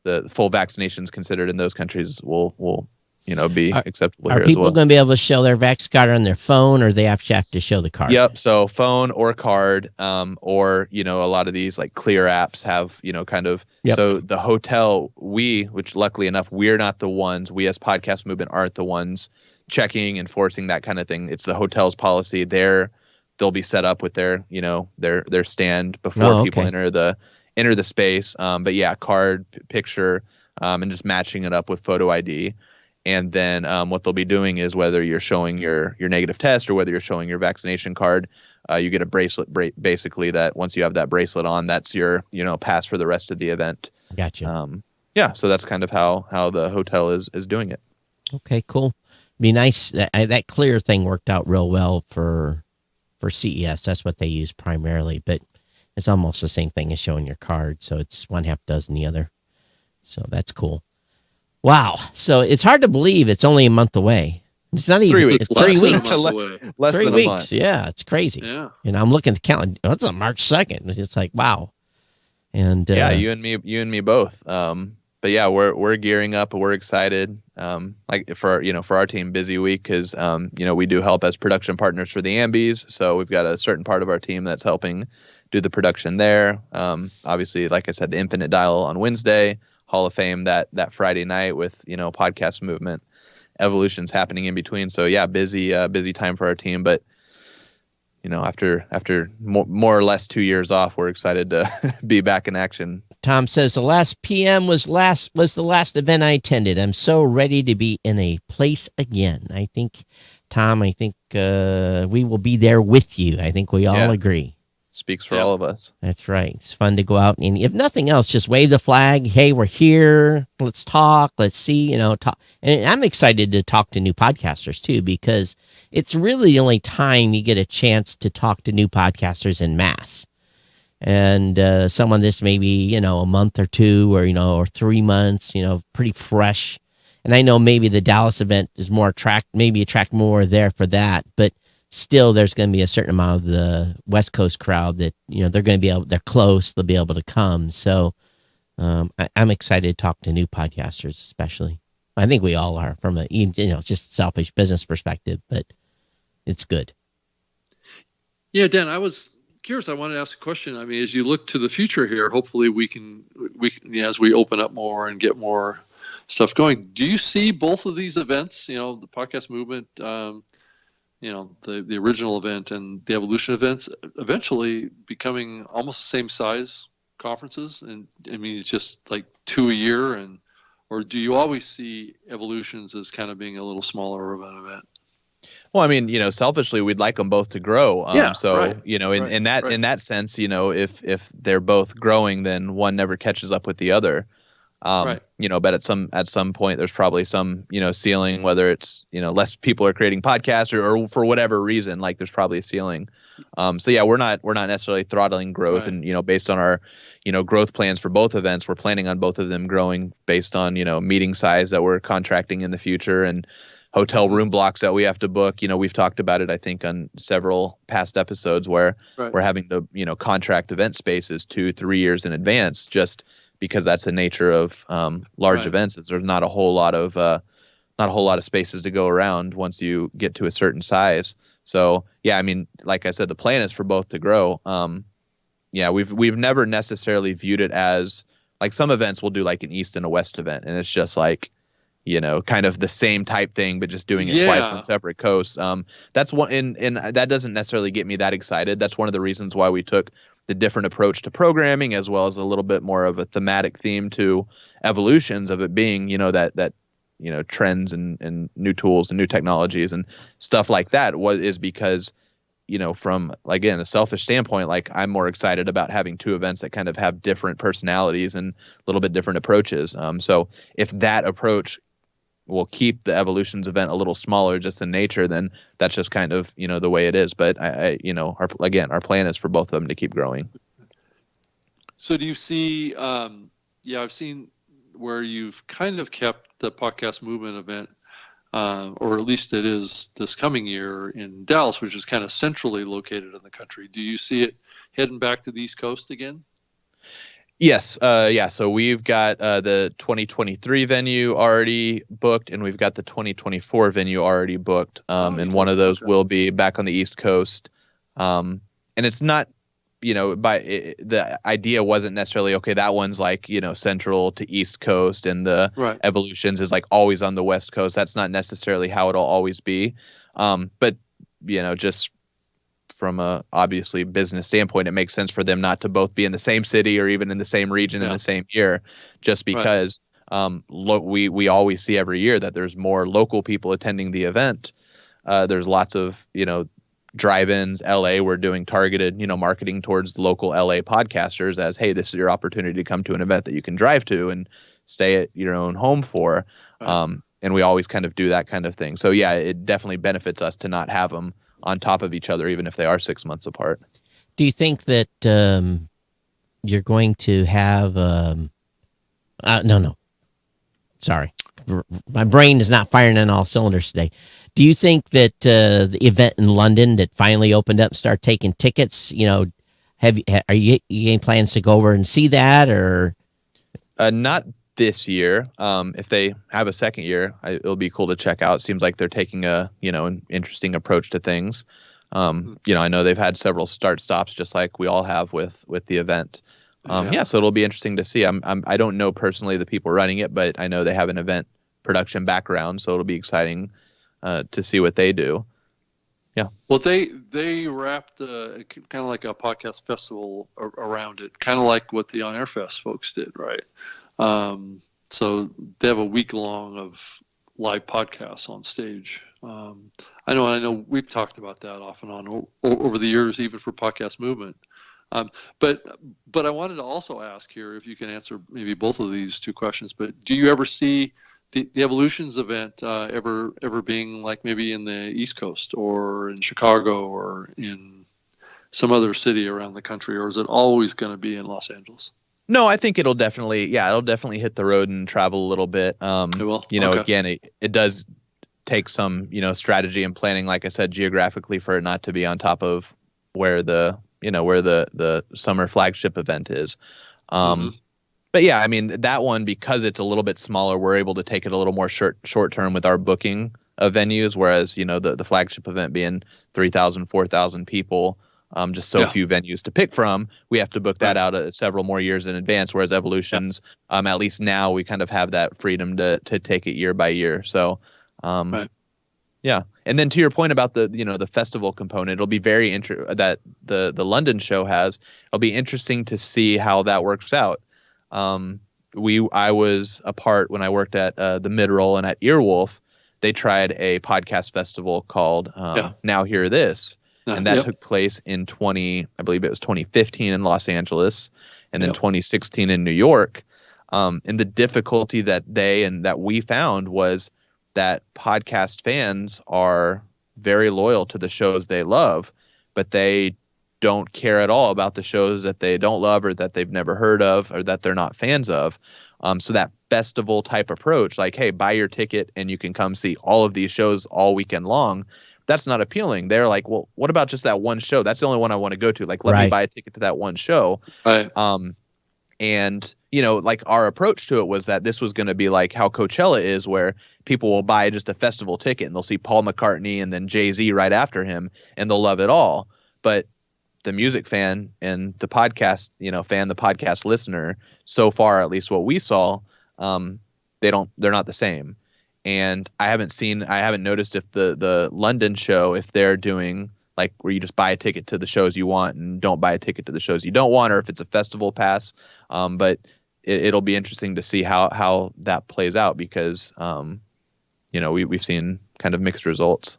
the full vaccinations considered in those countries will be acceptable here as well. Are people going to be able to show their vax card on their phone, or they have to show the card? Yep. So phone or card, or, a lot of these like Clear apps have, so the hotel, which luckily enough, we're not the ones, we as Podcast Movement aren't the ones checking, enforcing that kind of thing. It's the hotel's policy. They'll be set up with their stand before people enter the space. But yeah, card, picture, and just matching it up with photo ID. And then what they'll be doing is, whether you're showing your negative test or whether you're showing your vaccination card, you get a bracelet. Basically, that once you have that bracelet on, that's your pass for the rest of the event. Gotcha. So that's kind of how the hotel is doing it. Okay, cool. Be nice. That Clear thing worked out real well for CES. That's what they use primarily, but it's almost the same thing as showing your card. So it's one half dozen the other. So that's cool. Wow. So it's hard to believe it's only a month away. It's not even 3 weeks. It's 3 weeks. Less 3 than weeks. a month. Yeah, it's crazy. Yeah. And I'm looking at the calendar. It's on March 2nd. It's like, wow. And you and me both. But yeah, we're gearing up. We're excited. Like for our team, busy week because we do help as production partners for the Ambies. So we've got a certain part of our team that's helping do the production there. Obviously, like I said, the Infinite Dial on Wednesday, Hall of Fame that Friday night with Podcast Movement, Evolution's happening in between. So yeah, busy time for our team. But after more or less 2 years off, we're excited to be back in action. Tom says the last PM was the last event I attended. I'm so ready to be in a place again. I think, Tom, we will be there with you. I think we all agree. Speaks for all of us. That's right. It's fun to go out and, if nothing else, just wave the flag. Hey, we're here. Let's talk. Let's see, talk. And I'm excited to talk to new podcasters too, because it's really the only time you get a chance to talk to new podcasters en masse. And someone this maybe, a month or two or 3 months, pretty fresh. And I know maybe the Dallas event is more attract more there for that, but still there's going to be a certain amount of the West Coast crowd that, they're going to they're close, they'll be able to come. So I'm excited to talk to new podcasters, especially. I think we all are from just selfish business perspective, but it's good. Yeah, Dan, I was curious. I wanted to ask a question. I mean, as you look to the future here, hopefully we can as we open up more and get more stuff going, do you see both of these events, the Podcast Movement, the original event and the Evolution events, eventually becoming almost the same size conferences? And I mean, it's just like 2 a year, or do you always see Evolutions as kind of being a little smaller of an event? Well, I mean, selfishly, we'd like them both to grow. Yeah, So, right, in right. that sense, if they're both growing, then one never catches up with the other. Right. But at some point, there's probably some, ceiling, whether it's, less people are creating podcasts or for whatever reason, like there's probably a ceiling. So yeah, we're not necessarily throttling growth, Right. and, based on our, growth plans for both events, we're planning on both of them growing based on, meeting size that we're contracting in the future and hotel room blocks that we have to book. We've talked about it, I think, on several past episodes where Right. we're having to, contract event spaces 2-3 years in advance, just because that's the nature of large Right. events. Is there's not a whole lot of spaces to go around once you get to a certain size. So yeah, I mean, like I said, the plan is for both to grow. Yeah, we've never necessarily viewed it as like some events we'll do like an East and a West event, and it's just like, kind of the same type thing, but just doing it twice on separate coasts. That's one, and that doesn't necessarily get me that excited. That's one of the reasons why we took the different approach to programming, as well as a little bit more of a thematic theme to evolutions of it being, that trends and new tools and new technologies and stuff like that is because, from, again, a selfish standpoint, like I'm more excited about having two events that kind of have different personalities and a little bit different approaches. So if that approach will keep the Evolutions event a little smaller just in nature, then that's just kind of, the way it is. But our plan is for both of them to keep growing. So do you see, I've seen where you've kind of kept the podcast movement event, or at least it is this coming year in Dallas, which is kind of centrally located in the country. Do you see it heading back to the East Coast again? Yes. Yeah. So we've got the 2023 venue already booked, and we've got the 2024 venue already booked. And one of those will be back on the East Coast. And it's not, the idea wasn't necessarily, okay, that one's like, central to East Coast, and the Evolutions is like always on the West Coast. That's not necessarily how it'll always be. But, just from a obviously business standpoint, it makes sense for them not to both be in the same city or even in the same region in the same year, just because we always see every year that there's more local people attending the event. There's lots of, drive-ins. LA, we're doing targeted, marketing towards local LA podcasters as, hey, this is your opportunity to come to an event that you can drive to and stay at your own home for. And we always kind of do that kind of thing. So yeah, it definitely benefits us to not have them on top of each other, even if they are 6 months apart. Do you think that you're going to have no. Sorry. My brain is not firing on all cylinders today. Do you think that the event in London that finally opened up, start taking tickets, are you any plans to go over and see that, or? Not this year. If they have a second year, it'll be cool to check out. It seems like they're taking an interesting approach to things. I know they've had several start stops, just like we all have with the event. So it'll be interesting to see. I don't know personally the people running it, but I know they have an event production background, so it'll be exciting to see what they do. Yeah. Well, they wrapped kind of like a podcast festival around it, kind of like what the On Air Fest folks did, right? So they have a week long of live podcasts on stage. I know we've talked about that off and on over the years, even for Podcast Movement. But I wanted to also ask here, if you can answer maybe both of these two questions, but do you ever see the Evolutions event ever being like maybe in the East Coast or in Chicago or in some other city around the country, or is it always going to be in Los Angeles? No, I think it'll definitely hit the road and travel a little bit. It will. Again, it does take some, strategy and planning, like I said, geographically, for it not to be on top of where the summer flagship event is. But yeah, I mean, that one, because it's a little bit smaller, we're able to take it a little more short term with our booking of venues, whereas, the flagship event being 3,000, 4,000 people, just few venues to pick from, we have to book that out several more years in advance, whereas Evolutions, at least now, we kind of have that freedom to take it year by year. So, yeah. And then to your point about the festival component, it'll be very that the London show has. It'll be interesting to see how that works out. I was a part when I worked at the Midroll and at Earwolf. they tried a podcast festival called Now Hear This. And that took place in I believe it was 2015 in Los Angeles, and then 2016 in New York. And the difficulty that we found was that podcast fans are very loyal to the shows they love, but they don't care at all about the shows that they don't love or that they've never heard of or that they're not fans of. So that festival type approach, like, hey, buy your ticket and you can come see all of these shows all weekend long, that's not appealing. They're like, well, what about just that one show? That's the only one I want to go to. Like, let me buy a ticket to that one show. Right. And, like our approach to it was that this was going to be like how Coachella is, where people will buy just a festival ticket and they'll see Paul McCartney and then Jay-Z right after him and they'll love it all. But the music fan and the podcast, fan, the podcast listener, so far, at least what we saw, they're not the same. And I haven't noticed if the London show, if they're doing like where you just buy a ticket to the shows you want and don't buy a ticket to the shows you don't want, or if it's a festival pass. But it'll be interesting to see how that plays out because, we've seen kind of mixed results.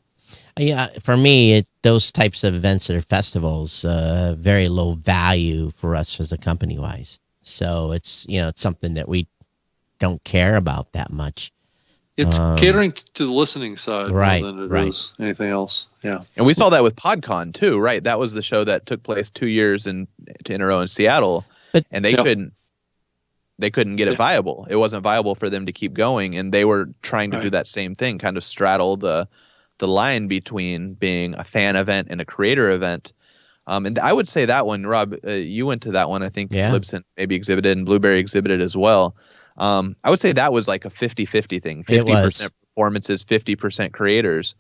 Yeah, for me, those types of events that are festivals, very low value for us as a company-wise. So it's something that we don't care about that much. It's catering to the listening side more than it is anything else. Yeah. And we saw that with PodCon too, right? That was the show that took place 2 years in a row in Seattle, and they couldn't get it viable. It wasn't viable for them to keep going, and they were trying to do that same thing, kind of straddle the line between being a fan event and a creator event. And I would say that one, Rob, you went to that one. I think Libsyn maybe exhibited and Blueberry exhibited as well. I would say that was like a 50-50 thing, 50% performances, 50% creators.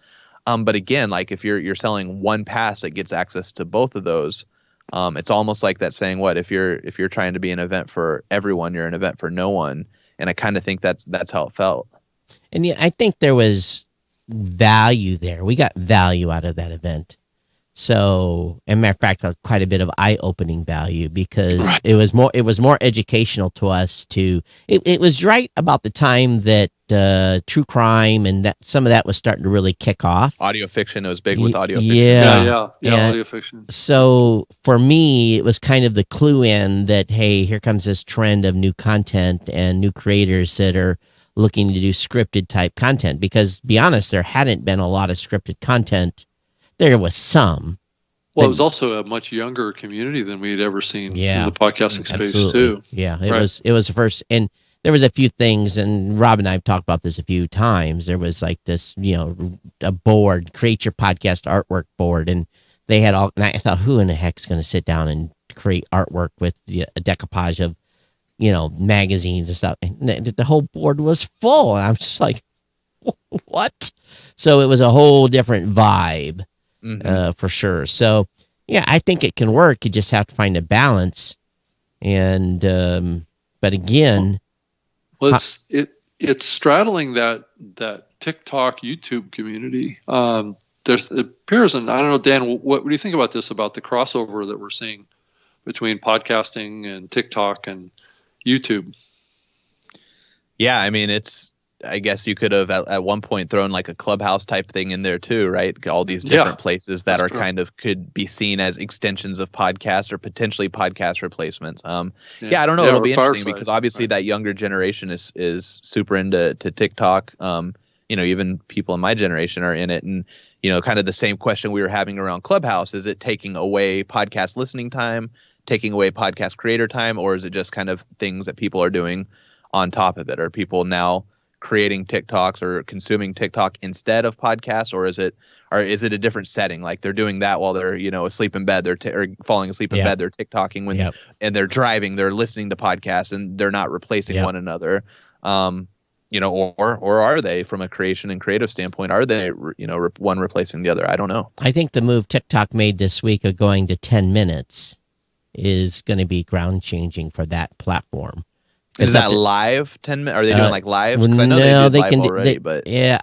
But again, like if you're selling one pass that gets access to both of those, it's almost like that saying, what if you're trying to be an event for everyone, you're an event for no one. And I kind of think that's how it felt. And yeah, I think there was value there. We got value out of that event. So, as a matter of fact, quite a bit of eye-opening value because it was more educational to us. It was right about the time that true crime and that some of that was starting to really kick off. Audio fiction, it was big with audio fiction. Yeah, audio fiction. So for me, it was kind of the clue in that, hey, here comes this trend of new content and new creators that are looking to do scripted type content. Because, to be honest, there hadn't been a lot of scripted content. There was some. Well, it was also a much younger community than we had ever seen in the podcasting space too. Yeah, it was the first, and there was a few things, and Rob and I have talked about this a few times. There was like this, a board, create your podcast artwork board, and they had all. And I thought, who in the heck's going to sit down and create artwork with a decoupage of, magazines and stuff? And the whole board was full, and I'm just like, what? So it was a whole different vibe. For sure. So, yeah, I think it can work. You just have to find a balance. And, but again, it's straddling that TikTok, YouTube community. It appears, and I don't know, Dan, what do you think about this, about the crossover that we're seeing between podcasting and TikTok and YouTube? Yeah, I mean, I guess you could have at one point thrown like a Clubhouse type thing in there too, right? All these different places that are kind of could be seen as extensions of podcasts or potentially podcast replacements. I don't know. It'll be interesting because obviously that younger generation is super into TikTok. Even people in my generation are in it, and kind of the same question we were having around Clubhouse: is it taking away podcast listening time, taking away podcast creator time, or is it just kind of things that people are doing on top of it? Are people now creating TikToks or consuming TikTok instead of podcasts, or is it a different setting? Like they're doing that while they're asleep in bed, or falling asleep in bed, they're TikToking and they're driving, they're listening to podcasts, and they're not replacing one another. Or are they, from a creation and creative standpoint, are they one replacing the other? I don't know. I think the move TikTok made this week of going to 10 minutes is going to be ground changing for that platform. Is that live 10 minutes? Are they doing like live? Because I know they did live already, but yeah,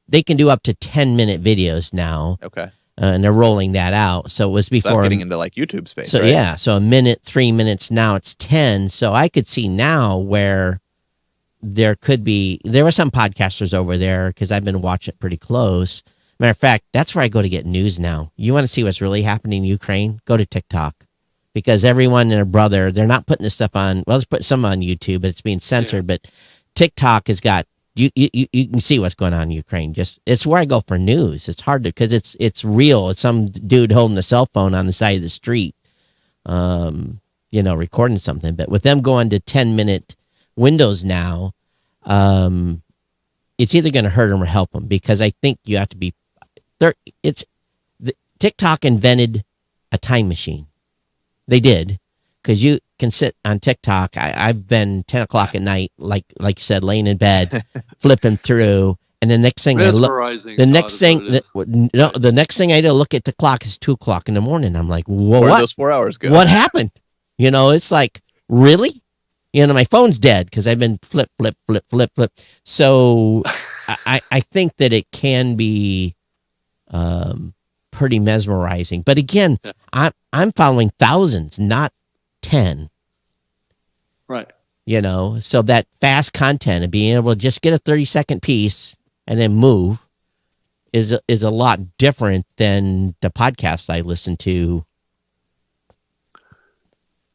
they can do up to 10-minute videos now. Okay. And they're rolling that out. So it was before. That's getting into like YouTube space. So right? so a minute, 3 minutes. Now it's 10. So I could see now where there were some podcasters over there because I've been watching it pretty close. Matter of fact, that's where I go to get news now. You want to see what's really happening in Ukraine? Go to TikTok, because everyone and their brother, they're not putting this stuff on. Well, let's put some on YouTube, but it's being censored. But TikTok has got you can see what's going on in Ukraine. It's where I go for news. It's hard to, because it's real. It's some dude holding a cell phone on the side of the street, recording something. But with them going to 10-minute windows now, it's either going to hurt them or help them, because I think you have to be there. TikTok invented a time machine. They did, because you can sit on TikTok. I've been 10 o'clock at night, like you said, laying in bed, flipping through, and the next thing I look, the next thing I do, look at the clock, is 2 o'clock in the morning. I'm like, whoa, where did those 4 hours go? What happened? It's like, really? My phone's dead because I've been flip. So I think that it can be pretty mesmerizing. But again, I'm following thousands, not 10. Right. So that fast content and being able to just get a 30-second piece and then move is a lot different than the podcast I listen to.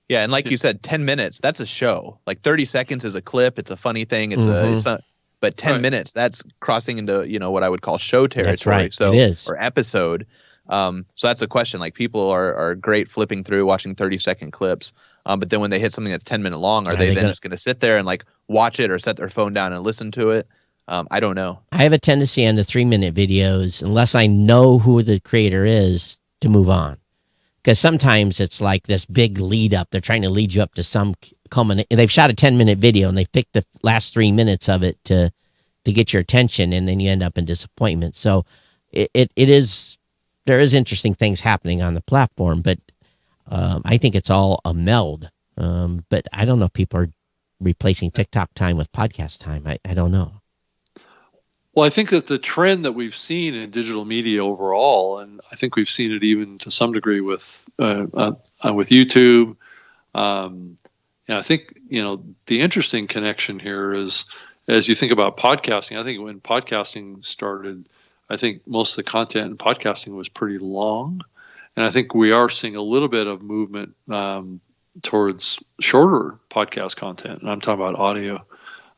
Yeah, and like you said, 10 minutes, that's a show. Like 30 seconds is a clip, it's a funny thing, it's not, but 10 minutes, that's crossing into, what I would call show territory. That's right. So it is. Or episode. So that's a question. Like, people are great flipping through, watching 30-second clips. But then when they hit something that's 10 minutes long, are they then just going to sit there and like watch it or set their phone down and listen to it? I don't know. I have a tendency on the 3-minute videos, unless I know who the creator is, to move on. Because sometimes it's like this big lead up. They're trying to lead you up to some culmination. They've shot a 10-minute video and they picked the last 3 minutes of it to get your attention, and then you end up in disappointment. So there is interesting things happening on the platform, but I think it's all a meld. But I don't know if people are replacing TikTok time with podcast time. I don't know. Well, I think that the trend that we've seen in digital media overall, and I think we've seen it even to some degree with YouTube. I think the interesting connection here is, as you think about podcasting. I think when podcasting started, I think most of the content in podcasting was pretty long, and I think we are seeing a little bit of movement towards shorter podcast content. And I'm talking about audio.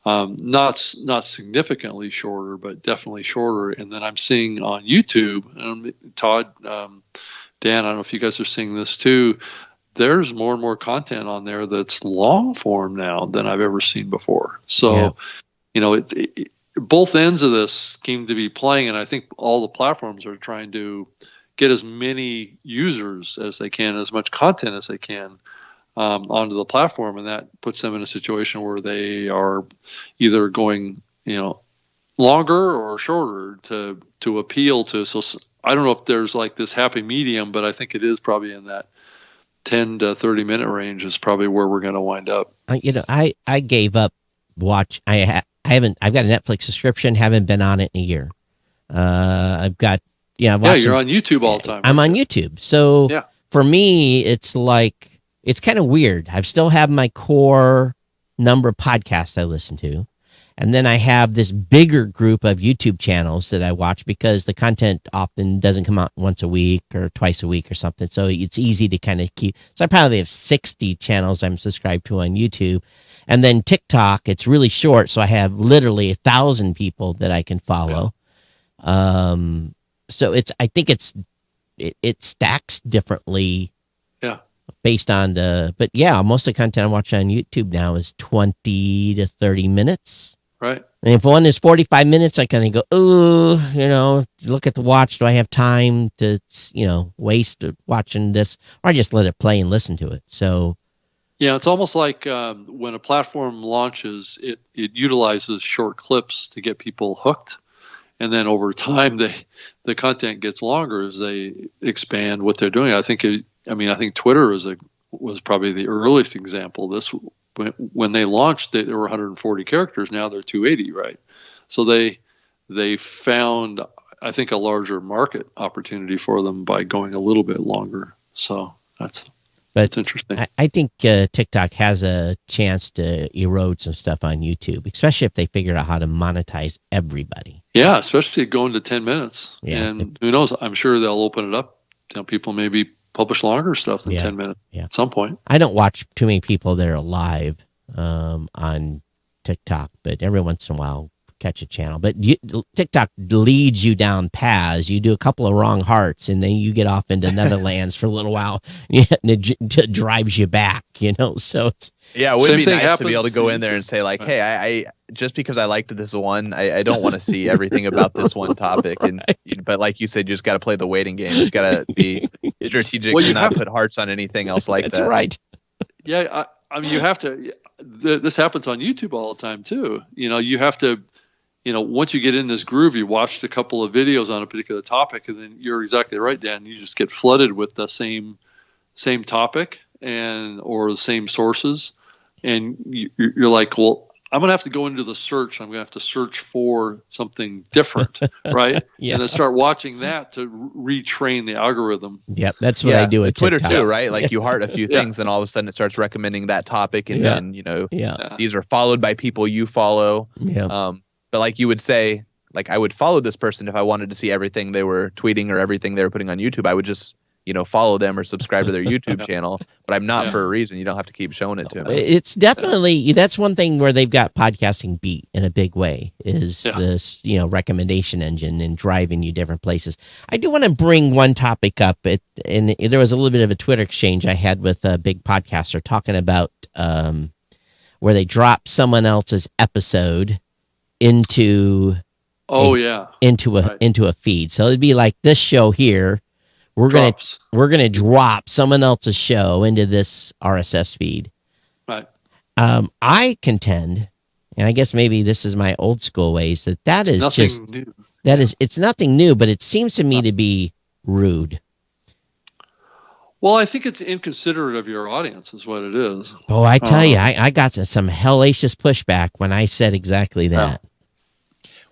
Not significantly shorter, but definitely shorter. And then I'm seeing on YouTube, Todd, Dan, I don't know if you guys are seeing this too. There's more and more content on there that's long form now than I've ever seen before. So, both ends of this seem to be playing, and I think all the platforms are trying to get as many users as they can, as much content as they can, onto the platform, and that puts them in a situation where they are either going, longer or shorter to appeal to. So I don't know if there's like this happy medium, but I think it is probably in that 10 to 30 minute range is probably where we're going to wind up. I gave up watch. I've got a Netflix subscription, haven't been on it in a year. I've got, you're on YouTube all the time. I'm on YouTube. So for me, it's like, it's kind of weird. I still have my core number of podcasts I listen to. And then I have this bigger group of YouTube channels that I watch, because the content often doesn't come out once a week or twice a week or something. So it's easy to kind of keep. So I probably have 60 channels I'm subscribed to on YouTube. And then TikTok, it's really short. So I have literally 1,000 people that I can follow. So I think it stacks differently. Yeah. Based on but most of the content I watch on YouTube now is 20 to 30 minutes. Right. And if one is 45 minutes, I kind of go, look at the watch. Do I have time to, waste watching this? Or I just let it play and listen to it. So. Yeah, it's almost like when a platform launches, it utilizes short clips to get people hooked. And then over time, the content gets longer as they expand what they're doing. I think Twitter was probably the earliest example of this. When they launched, there were 140 characters. Now they're 280, right? So they found, I think, a larger market opportunity for them by going a little bit longer. So that's. But it's interesting. I think TikTok has a chance to erode some stuff on YouTube, especially if they figure out how to monetize everybody. Yeah, especially going to 10 minutes. Yeah. And who knows? I'm sure they'll open it up. People maybe publish longer stuff than Yeah. 10 minutes Yeah. at some point. I don't watch too many people that are live on TikTok, but every once in a while catch a channel. But TikTok leads you down paths. You do a couple of wrong hearts, and then you get off into Netherlands for a little while, and it drives you back. So it's Yeah, it would Same be thing nice to be able to happens go to in there and say like, Right. hey, I just because I liked this one, I don't want to see everything about this one topic. And but like you said, you just got to play the waiting game. You just got to be strategic Well, you and not have- put hearts on anything else like that's that. right. Yeah, I mean, you have to. This happens on YouTube all the time too. You have to. Once you get in this groove, you watched a couple of videos on a particular topic, and then you're exactly right, Dan. You just get flooded with the same topic or the same sources, and you're like, well, I'm gonna have to go into the search. I'm gonna have to search for something different, right? Yeah. And then start watching that to retrain the algorithm. Yep, that's what I do with Twitter TikTok. too, right? Like you heart a few Yeah. things, then all of a sudden it starts recommending that topic, and Yeah. then Yeah, Yeah. these are followed by people you follow. yeah, But like you would say, like I would follow this person if I wanted to see everything they were tweeting or everything they were putting on YouTube. I would just follow them or subscribe to their YouTube channel. But I'm not Yeah. for a reason. You don't have to keep showing it to me. It's definitely that's one thing where they've got podcasting beat in a big way is Yeah. this recommendation engine and driving you different places. I do want to bring one topic up, and there was a little bit of a Twitter exchange I had with a big podcaster talking about where they drop someone else's episode into Oh yeah, Right. into a feed. So it'd be like this show here. We're drops. gonna drop someone else's show into this RSS feed. Right. I contend, and I guess maybe this is my old school ways, that is Nothing just new. it's nothing new, but it seems to me to be rude. Well, I think it's inconsiderate of your audience, is what it is. Oh, I tell you, I got some hellacious pushback when I said exactly that.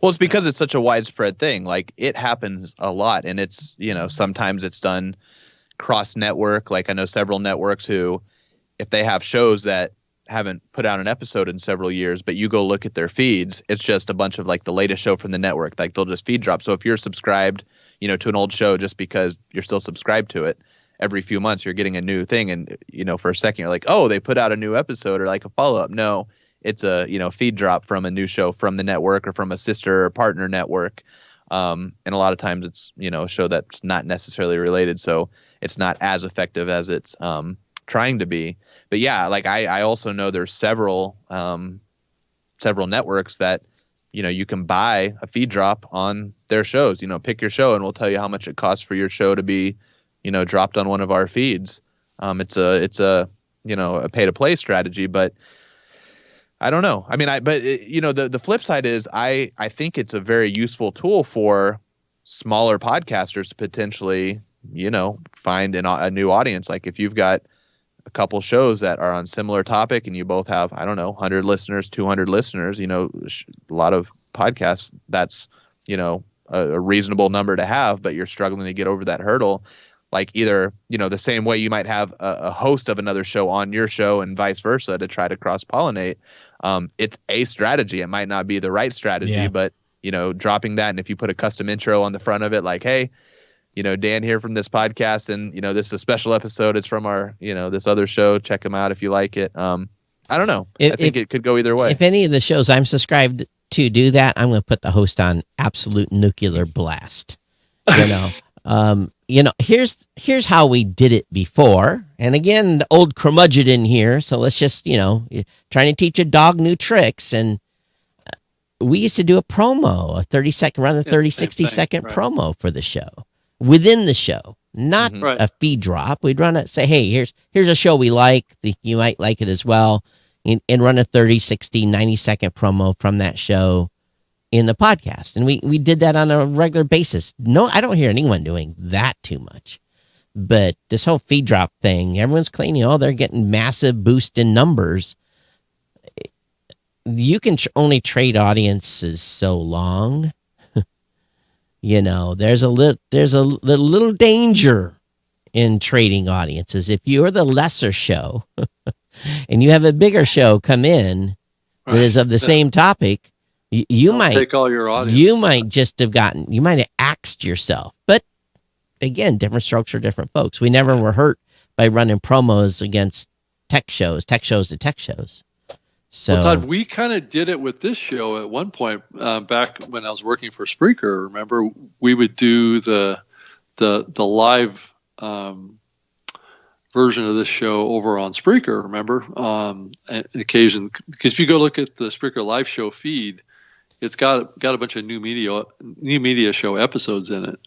Well, it's because it's such a widespread thing. Like it happens a lot, and it's sometimes it's done cross network. Like I know several networks who, if they have shows that haven't put out an episode in several years, but you go look at their feeds, it's just a bunch of like the latest show from the network. Like they'll just feed drop. So if you're subscribed, to an old show just because you're still subscribed to it, every few months you're getting a new thing, and for a second you're like, oh, they put out a new episode or like a follow-up. No, it's a feed drop from a new show from the network or from a sister or partner network, and a lot of times it's a show that's not necessarily related, so it's not as effective as it's trying to be. But yeah, like I also know there's several networks that you can buy a feed drop on their shows. Pick your show and we'll tell you how much it costs for your show to be dropped on one of our feeds. It's a pay to play strategy, but I don't know. I mean, the flip side is I think it's a very useful tool for smaller podcasters to potentially, find a new audience. Like if you've got a couple shows that are on similar topic and you both have, 100 listeners, 200 listeners, a lot of podcasts, that's, a reasonable number to have, but you're struggling to get over that hurdle. Like either, the same way you might have a host of another show on your show and vice versa to try to cross-pollinate. It's a strategy. It might not be the right strategy, but, dropping that. And if you put a custom intro on the front of it, like, hey, Dan here from this podcast, and, this is a special episode. It's from our, this other show. Check them out if you like it. I don't know. I think it could go either way. If any of the shows I'm subscribed to do that, I'm going to put the host on absolute nuclear blast. Here's how we did it before. And again, the old curmudgeon in here. So let's just, trying to teach a dog new tricks. And we used to do a promo, a 30-second, around the 30, 60-second right. promo for the show, within the show, not Mhm. Right. a feed drop. We'd run it, say, hey, here's a show we like. You might like it as well. And run a 30, 60, 90-second promo from that show in the podcast. And we did that on a regular basis. No, I don't hear anyone doing that too much. But this whole feed drop thing, everyone's claiming, they're getting massive boost in numbers. You can only trade audiences so long. There's a little danger in trading audiences. If you're the lesser show and you have a bigger show come in that is of the same topic, you might take all your audience. You might just have you might have axed yourself. But again, different strokes for different folks. We never were hurt by running promos against tech shows to tech shows. So, well, Todd, we kind of did it with this show at one point back when I was working for Spreaker. Remember, we would do the live version of this show over on Spreaker. Remember, occasion, because if you go look at the Spreaker live show feed, it's got a bunch of new media show episodes in it.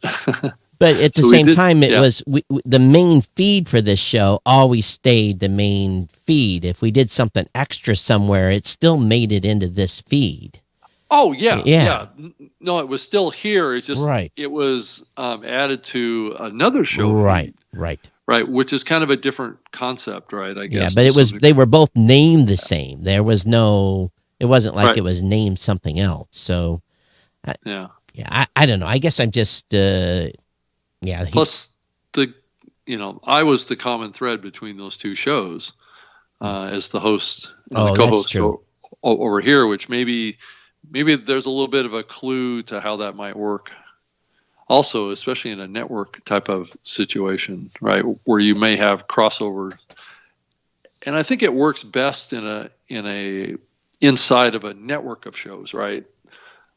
But at the same time, it was the main feed for this show always stayed the main feed. If we did something extra somewhere, it still made it into this feed. Oh, yeah. No, it was still here. It's just it was added to another show feed. Right, which is kind of a different concept, right? I guess. Yeah, but they were both named the same. There was it wasn't like it was named something else. So, I don't know. I guess I'm just. Plus, I was the common thread between those two shows as the host and the co-host over here, which maybe there's a little bit of a clue to how that might work. Also, especially in a network type of situation, right, where you may have crossover, and I think it works best in a inside of a network of shows, right?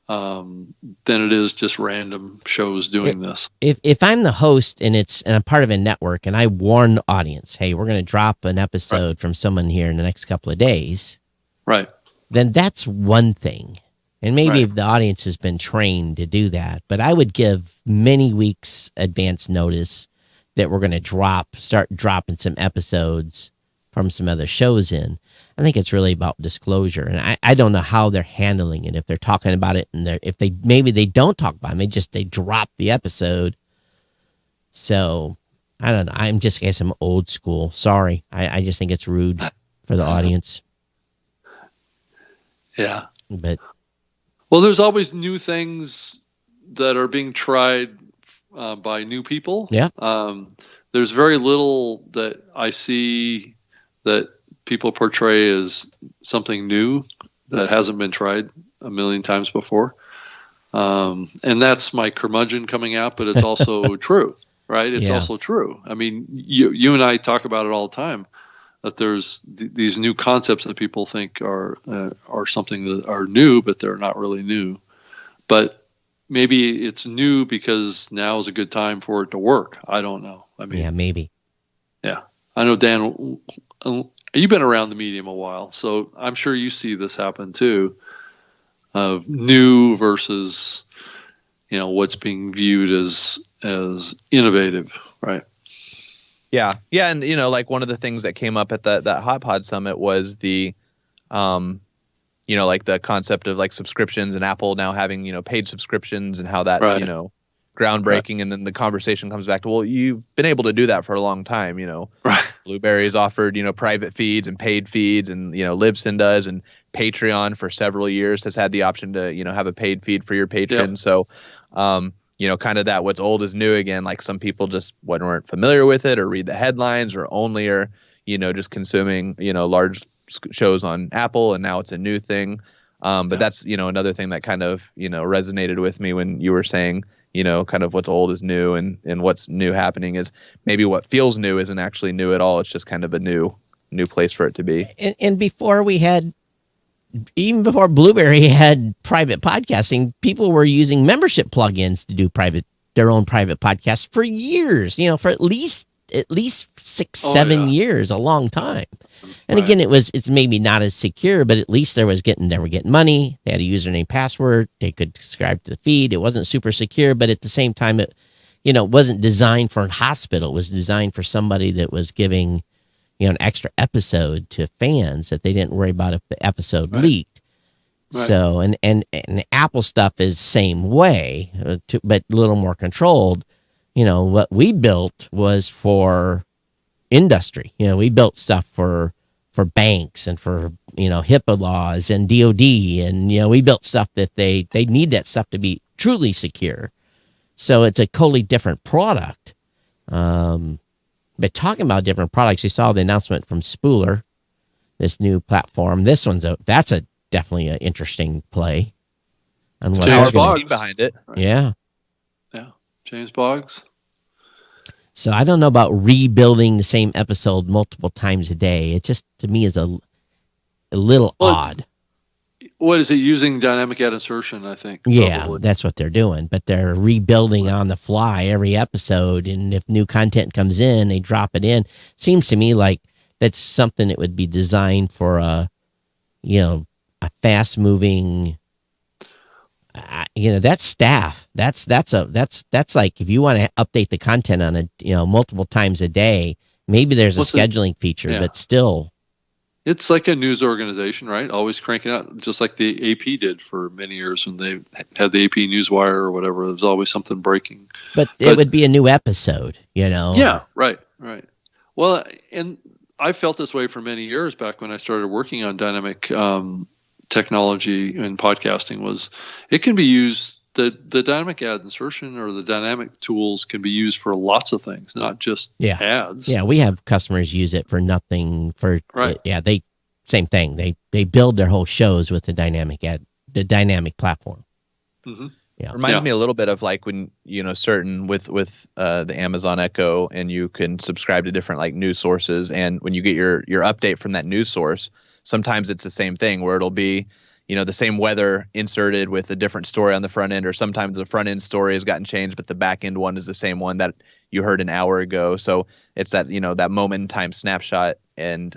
Than it is just random shows doing this. If I'm the host and I'm part of a network and I warn the audience, hey, we're going to drop an episode from someone here in the next couple of days, right? Then that's one thing. And maybe the audience has been trained to do that, but I would give many weeks advance notice that we're going to start dropping some episodes from some other shows in. I think it's really about disclosure, and I don't know how they're handling it. If they're talking about it, and if they don't talk about it, they drop the episode. So I don't know. I guess I'm old school. Sorry, I just think it's rude for the audience. Yeah, but there's always new things that are being tried by new people. Yeah, there's very little that I see that people portray as something new that hasn't been tried a million times before. And that's my curmudgeon coming out, but it's also true, right? It's also true. I mean, you and I talk about it all the time, that there's these new concepts that people think are something that are new, but they're not really new. But maybe it's new because now is a good time for it to work. I don't know. I mean, maybe. Yeah. I know, Dan, you've been around the medium a while, so I'm sure you see this happen too, of new versus, what's being viewed as innovative, right? Yeah. And, like one of the things that came up at that Hot Pod Summit was the, like the concept of like subscriptions and Apple now having, paid subscriptions and how that's, groundbreaking. Right. And then the conversation comes back to, well, you've been able to do that for a long time, Right. Blueberry's offered, private feeds and paid feeds, and, Libsyn does, and Patreon for several years has had the option to, have a paid feed for your patrons. Yep. So, kind of that what's old is new again. Like some people just weren't familiar with it or read the headlines or only are, just consuming, large shows on Apple, and now it's a new thing. But that's, another thing that kind of, resonated with me when you were saying, kind of what's old is new, and what's new happening is maybe what feels new isn't actually new at all. It's just kind of a new place for it to be. And even before Blueberry had private podcasting, people were using membership plugins to do their own private podcasts for years, for at least 6-7 years, a long time. And again, it's maybe not as secure, but at least they were getting money. They had a username, password. They could subscribe to the feed. It wasn't super secure, but at the same time, it wasn't designed for a hospital. It was designed for somebody that was giving, an extra episode to fans that they didn't worry about if the episode leaked. Right. So, and Apple stuff is same way, but a little more controlled. What we built was for industry. We built stuff for banks and for, HIPAA laws and DOD. And, we built stuff that they need that stuff to be truly secure. So it's a totally different product. But talking about different products, you saw the announcement from Spooler, this new platform. This one's definitely an interesting play. On what James they're gonna- Boggs. Team behind it. Right. Yeah. James Boggs. So I don't know about rebuilding the same episode multiple times a day. It just, to me, is a little odd. What is it, using dynamic ad insertion, I think? Yeah, probably. that's what they're doing. But they're rebuilding on the fly every episode. And if new content comes in, they drop it in. Seems to me like that's something that would be designed for a fast moving, that's staff. That's like if you want to update the content on multiple times a day, maybe there's a scheduling feature, but still. It's like a news organization, right? Always cranking out, just like the AP did for many years when they had the AP Newswire or whatever. There was always something breaking. But it would be a new episode, Yeah, right. Well, and I felt this way for many years back when I started working on dynamic technology and podcasting. Was it can be used, the dynamic ad insertion or the dynamic tools can be used for lots of things, not just ads. Yeah, we have customers use it for nothing. They same thing. They build their whole shows with the dynamic platform. Mm-hmm. Yeah, reminds me a little bit of like when certain with the Amazon Echo, and you can subscribe to different like news sources, and when you get your update from that news source, sometimes it's the same thing where it'll be the same weather inserted with a different story on the front end, or sometimes the front end story has gotten changed, but the back end one is the same one that you heard an hour ago. So it's that, that moment in time snapshot. And,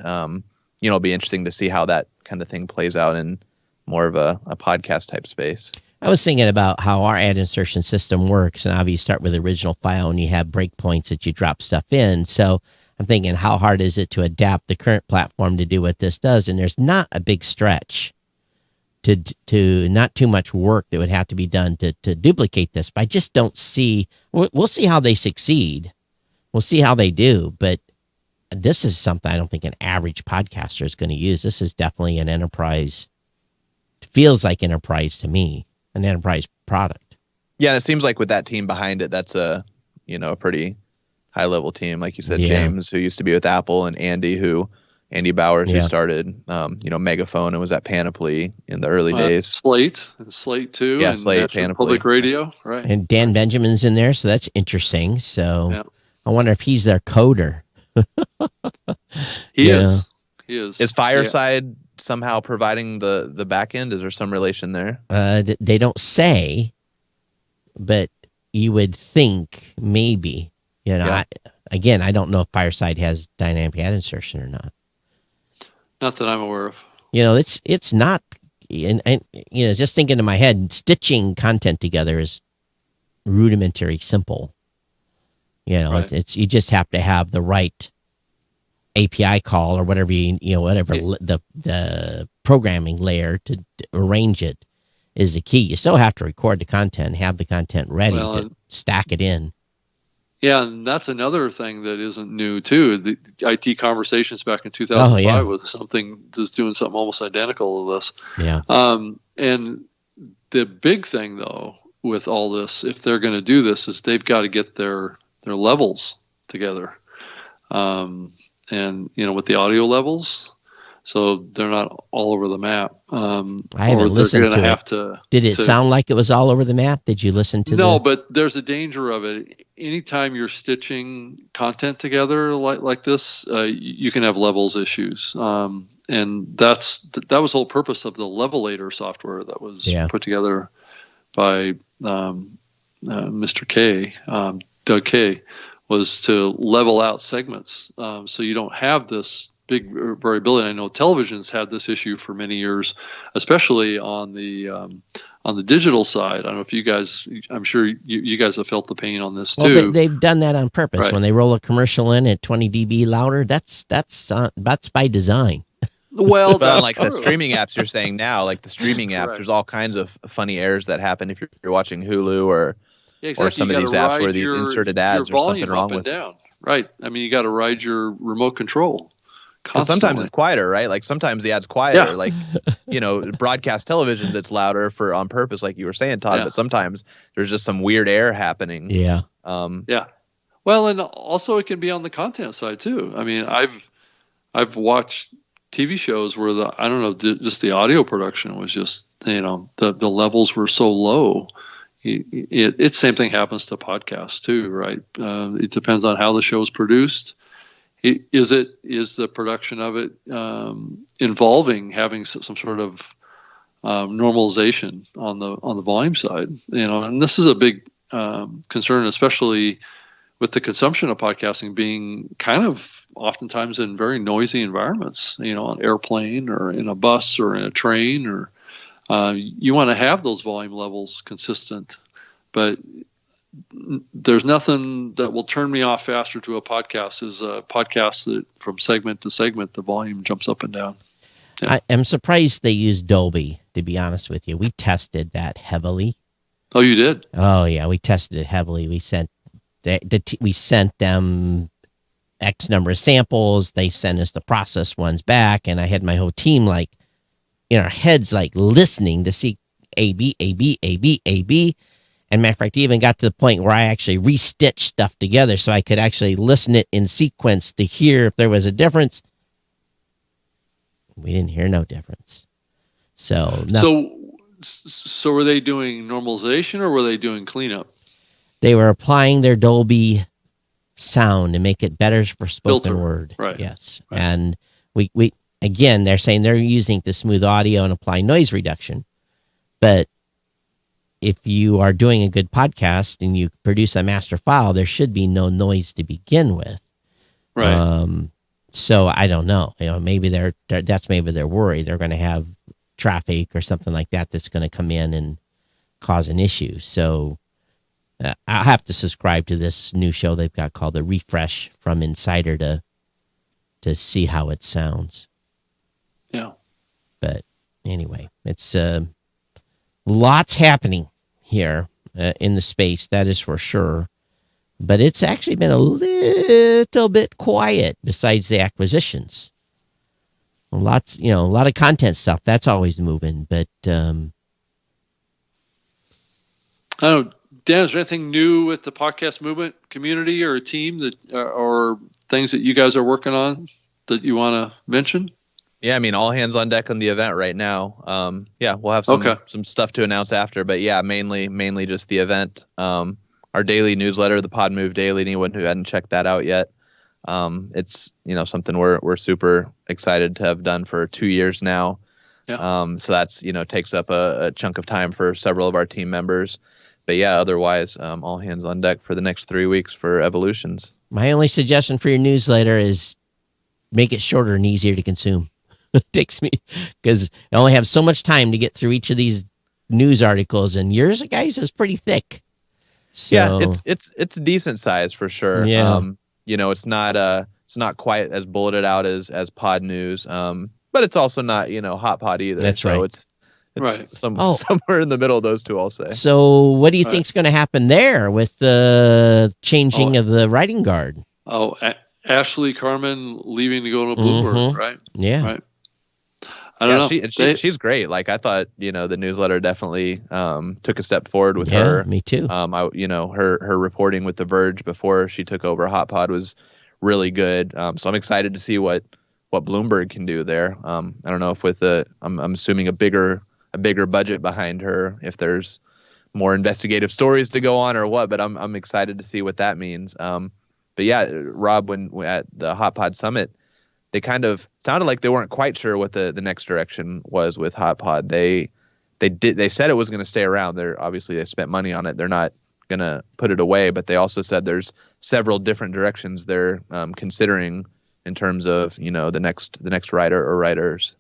it'll be interesting to see how that kind of thing plays out in more of a podcast type space. I was thinking about how our ad insertion system works, and obviously you start with the original file and you have breakpoints that you drop stuff in. So I'm thinking, how hard is it to adapt the current platform to do what this does? And there's not a big stretch. To not too much work that would have to be done to duplicate this. But I just don't see, we'll see how they succeed. We'll see how they do. But this is something I don't think an average podcaster is going to use. This is definitely an enterprise. It feels like enterprise to me, an enterprise product. Yeah, and it seems like with that team behind it, that's a pretty high level team. Like you said, James, who used to be with Apple, and Andy Bowers, who started, Megaphone and was at Panoply in the early days. Slate too. Yeah, and Slate, Panoply. Public Radio, right. And Dan Benjamin's in there, so that's interesting. So I wonder if he's their coder. He is. Is Fireside somehow providing the back end? Is there some relation there? They don't say, but you would think maybe. I don't know if Fireside has dynamic ad insertion or not. Not that I'm aware of. It's not, and just thinking in my head, stitching content together is rudimentary simple. Right. It's you just have to have the right API call or whatever the programming layer to arrange it is the key. You still have to record the content, have the content ready to stack it in. Yeah, and that's another thing that isn't new too. The IT Conversations back in 2005 was doing something almost identical to this. Yeah. And the big thing though with all this, if they're going to do this, is they've got to get their levels together. And with the audio levels, so they're not all over the map. I haven't listened to it. Did it sound like it was all over the map? Did you listen to No, but there's a danger of it. Anytime you're stitching content together like this, you can have levels issues. And that was the whole purpose of the Levelator software that was put together by Mr. K, Doug K, was to level out segments. So you don't have this big variability. I know television's had this issue for many years, especially on the digital side. I don't know if you guys, I'm sure you guys have felt the pain on this too. Well, they've done that on purpose. Right. When they roll a commercial in at 20 dB louder, that's by design. Well, but on like the streaming apps you're saying now, like the streaming apps, there's all kinds of funny errors that happen if you're watching Hulu or some of these apps where these inserted ads or something wrong with down. Right. I mean, you got to ride your remote control. Sometimes it's quieter, right? Like sometimes the ad's quieter, like, broadcast television that's louder on purpose, like you were saying, Todd, but sometimes there's just some weird air happening. Yeah. Yeah. Well, and also it can be on the content side too. I mean, I've watched TV shows where I don't know, just the audio production was just, the levels were so low. It's same thing happens to podcasts too, right? It depends on how the show is produced. Is the production of it involving having some sort of normalization on the volume side? And this is a big concern, especially with the consumption of podcasting being kind of oftentimes in very noisy environments, on an airplane or in a bus or in a train, or you want to have those volume levels consistent, but there's nothing that will turn me off faster to a podcast is a podcast that from segment to segment, the volume jumps up and down. Yeah. I am surprised they use Dolby, to be honest with you. We tested that heavily. Oh, you did? Oh, yeah, we tested it heavily. We sent we sent them X number of samples. They sent us the processed ones back, and I had my whole team in our heads listening to see A, B, A, B, A, B, A, B. And matter of fact, even got to the point where I actually restitched stuff together so I could actually listen it in sequence to hear if there was a difference. We didn't hear no difference. So were they doing normalization or were they doing cleanup? They were applying their Dolby sound to make it better for spoken word. Right. Yes. Right. And we again, they're saying they're using it to smooth audio and apply noise reduction. But if you are doing a good podcast and you produce a master file, there should be no noise to begin with. Right. So I don't know. Maybe that's maybe their worry. They're going to have traffic or something like that that's going to come in and cause an issue. So I'll have to subscribe to this new show they've got called The Refresh from Insider to see how it sounds. Yeah. But anyway, it's lots happening here in the space, that is for sure. But it's actually been a little bit quiet besides the acquisitions. A lot of content stuff that's always moving. But I don't know, Dan, is there anything new with the podcast movement community or a team that or things that you guys are working on that you want to mention? Yeah, I mean, all hands on deck on the event right now. Yeah, we'll have some stuff to announce after, but yeah, mainly just the event. Our daily newsletter, the Pod Move Daily. Anyone who hadn't checked that out yet, it's something we're super excited to have done for 2 years now. Yeah. So that's takes up a chunk of time for several of our team members. But yeah, otherwise, all hands on deck for the next 3 weeks for Evolutions. My only suggestion for your newsletter is make it shorter and easier to consume. It takes me, because I only have so much time to get through each of these news articles, and yours, guys, is pretty thick. So, yeah, it's decent size for sure. Yeah. It's not quite as bulleted out as Pod News, but it's also not Hot Pod either. That's right. It's right. Somewhere in the middle of those two, I'll say. So what do you think's going to happen there with the changing of the writing guard? Oh, Ashley Carmen leaving to go to Bloomberg, right? Yeah. Right. I don't know. She's great. I thought, the newsletter definitely took a step forward with her. Me too. Her reporting with The Verge before she took over Hot Pod was really good. So I'm excited to see what Bloomberg can do there. I don't know if I'm assuming a bigger budget behind her, if there's more investigative stories to go on or what, but I'm excited to see what that means. But yeah, Rob, when at the Hot Pod Summit, they kind of sounded like they weren't quite sure what the next direction was with Hot Pod. They said it was going to stay around. They spent money on it. They're not going to put it away, but they also said there's several different directions they're considering in terms of the next writer or writers.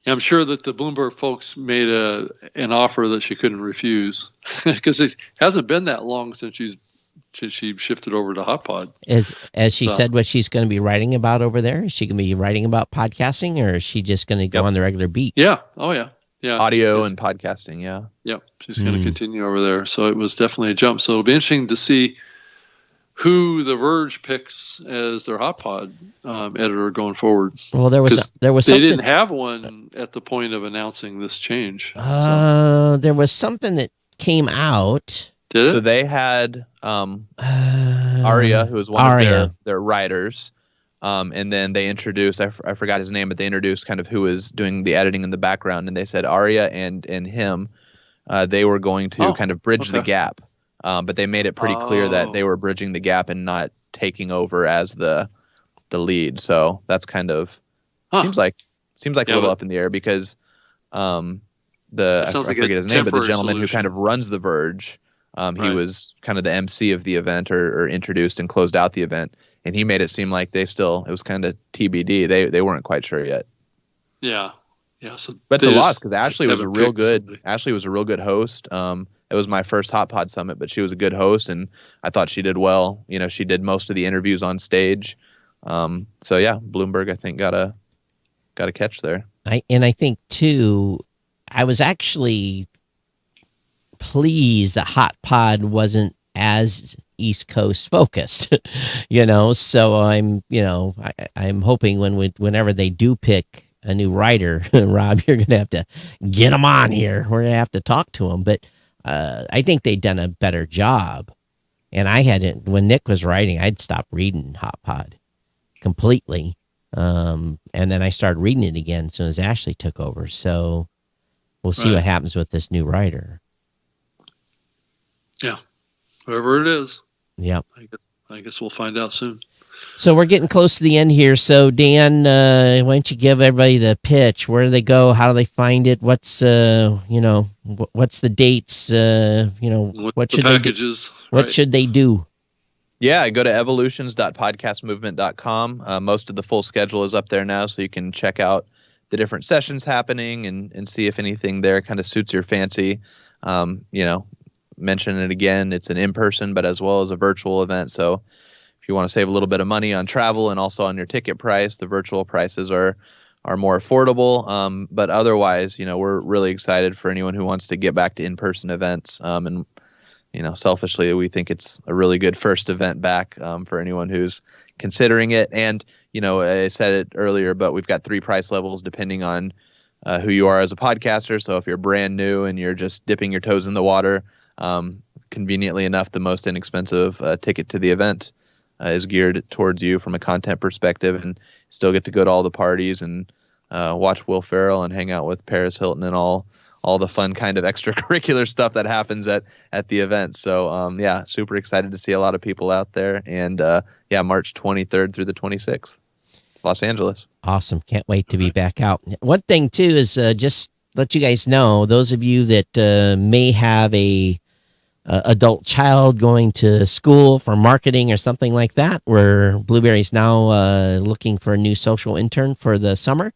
I'm sure that the Bloomberg folks made an offer that she couldn't refuse, because it hasn't been that long since she shifted over to Hot Pod. As she said what she's going to be writing about over there? Is she going to be writing about podcasting, or is she just going to go on the regular beat? Yeah. Oh, yeah. Yeah. Audio and podcasting, yeah. Yep. She's going to continue over there. So it was definitely a jump. So it'll be interesting to see who The Verge picks as their Hot Pod editor going forward. Well, there was they something... didn't have one at the point of announcing this change. There was something that came out Did it? So they had Arya, who was one Arya. of their writers, and then they introduced I forgot his name, but they introduced kind of who was doing the editing in the background, and they said Arya and him, they were going to kind of bridge the gap, but they made it pretty clear that they were bridging the gap and not taking over as the lead. So that's kind of seems like a little up in the air, because I forget his name, but the gentleman who kind of runs The Verge, he was kind of the MC of the event, or introduced and closed out the event, and he made it seem like it was kind of TBD. They weren't quite sure yet. Yeah. So but it's a loss, because Ashley was a real good host. It was my first Hot Pod Summit, but she was a good host, and I thought she did well. You know, she did most of the interviews on stage. So yeah, Bloomberg, I think, got a catch there. I think too, I was actually pleased that Hot Pod wasn't as East Coast focused, so I'm hoping whenever they do pick a new writer, Rob, you're going to have to get them on here. We're going to have to talk to them, but I think they'd done a better job. And when Nick was writing, I'd stopped reading Hot Pod completely. And then I started reading it again as soon as Ashley took over. So we'll see what happens with this new writer. Yeah. Whoever it is. Yep. I guess we'll find out soon. So we're getting close to the end here. So Dan, why don't you give everybody the pitch? Where do they go? How do they find it? What's what's the dates? What should packages? What should they do? Yeah, go to evolutions.podcastmovement.com. Most of the full schedule is up there now, so you can check out the different sessions happening and see if anything there kind of suits your fancy. Mention it again, it's an in-person, but as well as a virtual event. So if you want to save a little bit of money on travel and also on your ticket price, the virtual prices are more affordable. But otherwise, we're really excited for anyone who wants to get back to in-person events. And selfishly, we think it's a really good first event back for anyone who's considering it. And, I said it earlier, but we've got 3 price levels depending on who you are as a podcaster. So if you're brand new and you're just dipping your toes in the water, conveniently enough, the most inexpensive ticket to the event is geared towards you from a content perspective, and still get to go to all the parties and watch Will Ferrell and hang out with Paris Hilton and all the fun kind of extracurricular stuff that happens at the event. So super excited to see a lot of people out there. And March 23rd through the 26th, Los Angeles. Awesome. Can't wait to be back out. One thing too is just let you guys know, those of you that may have a adult child going to school for marketing or something like that, where Blueberry's now looking for a new social intern for the summer.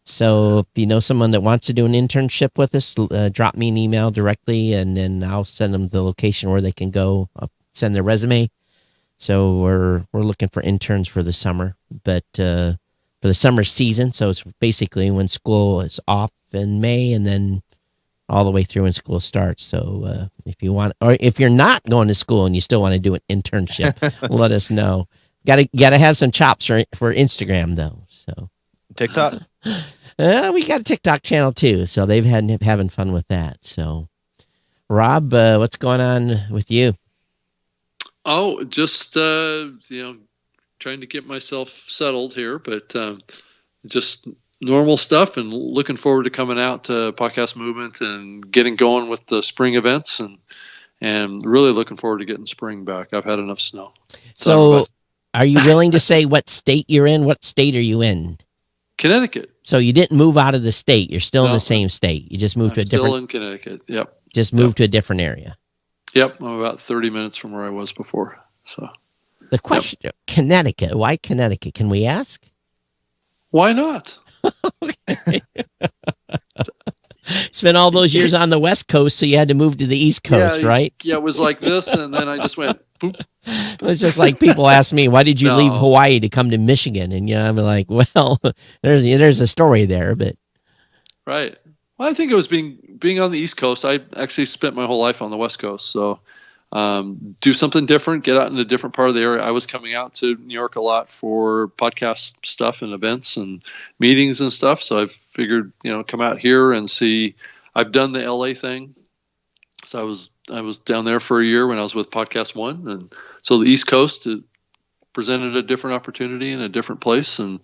So if you know someone that wants to do an internship with us, drop me an email directly, and then I'll send them the location where they can go send their resume. So we're looking for interns for the summer, but for the summer season. So it's basically when school is off in May, and then all the way through when school starts. So if you want, or if you're not going to school and you still want to do an internship, let us know. Got to have some chops for Instagram though. So TikTok. We got a TikTok channel too, so they've had having fun with that. So, Rob, what's going on with you? Oh, just trying to get myself settled here, but just normal stuff, and looking forward to coming out to Podcast Movement and getting going with the spring events, and really looking forward to getting spring back. I've had enough snow. So, are you willing to say what state you're in? What state are you in? Connecticut. So you didn't move out of the state. You're still in the same state. You just moved to a different. Still in Connecticut. Yep. Just moved to a different area. Yep. I'm about 30 minutes from where I was before. So. The question, Connecticut. Why Connecticut? Can we ask? Why not? Spent all those years on the West Coast, so you had to move to the East Coast, right? Yeah, it was like this, and then I just went, boop. It's just like people ask me, why did you leave Hawaii to come to Michigan? And I'm like, well, there's a story there, but right. Well, I think it was being on the East Coast. I actually spent my whole life on the West Coast, so do something different, get out in a different part of the area. I was coming out to New York a lot for podcast stuff and events and meetings and stuff, so I figured, come out here and see. I've done the LA thing, so I was I was down there for a year when I was with Podcast One, and so the East Coast presented a different opportunity in a different place, and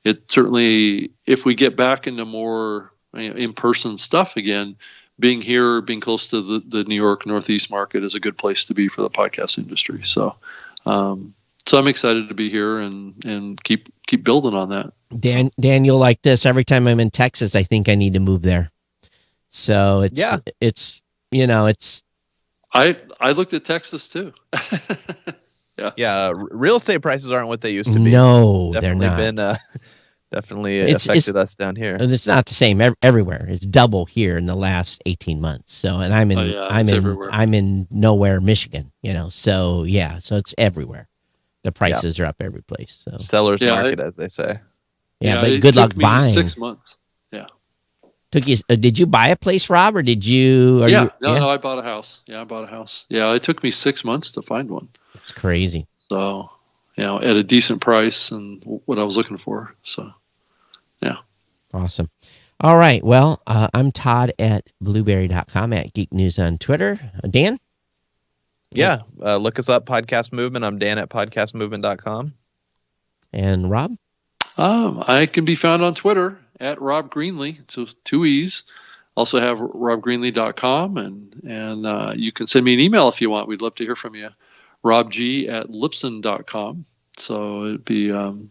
it certainly, if we get back into more in-person stuff again, being here, being close to the New York Northeast market is a good place to be for the podcast industry. So, so I'm excited to be here and keep building on that. Dan, you'll like this. Every time I'm in Texas, I think I need to move there. So it's I looked at Texas too. Yeah. Real estate prices aren't what they used to be. No, Definitely they're not. Definitely affected us down here. It's not the same everywhere. It's double here in the last 18 months. So, and I'm in nowhere, Michigan. So yeah, so it's everywhere. The prices are up every place. So seller's market, as they say. Yeah, but good luck buying. 6 months. Yeah. Took you? Did you buy a place, Rob, or did you? No, I bought a house. Yeah, I bought a house. Yeah, it took me 6 months to find one. It's crazy. So, at a decent price and what I was looking for. So, yeah. Awesome. All right. Well, I'm Todd at blueberry.com, at Geek News on Twitter. Dan? Yeah. Look us up, Podcast Movement. I'm Dan at podcastmovement.com. And Rob? I can be found on Twitter at Rob Greenlee. So 2 E's. Also have robgreenlee.com, and you can send me an email if you want. We'd love to hear from you. robg@lipson.com. So it'd be I'm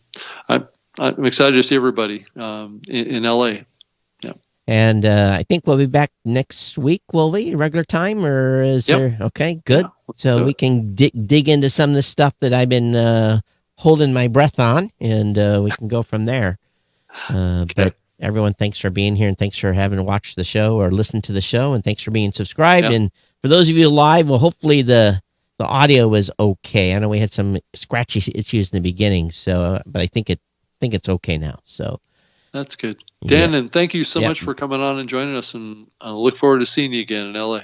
excited to see everybody in LA. Yeah. And I think we'll be back next week, will we? Regular time, or is there? Okay, good. Yeah, so we can dig into some of the stuff that I've been holding my breath on, and we can go from there. But everyone, thanks for being here, and thanks for having watched the show or listened to the show, and thanks for being subscribed. And for those of you live, well, hopefully the audio was okay. I know we had some scratchy issues in the beginning, so but I think it's okay now. So that's good, Dan, and thank you so much for coming on and joining us. And I look forward to seeing you again in LA.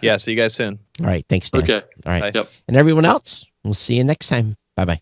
Yeah, see you guys soon. All right, thanks, Dan. Okay, all right. Yep. And everyone else, we'll see you next time. Bye-bye.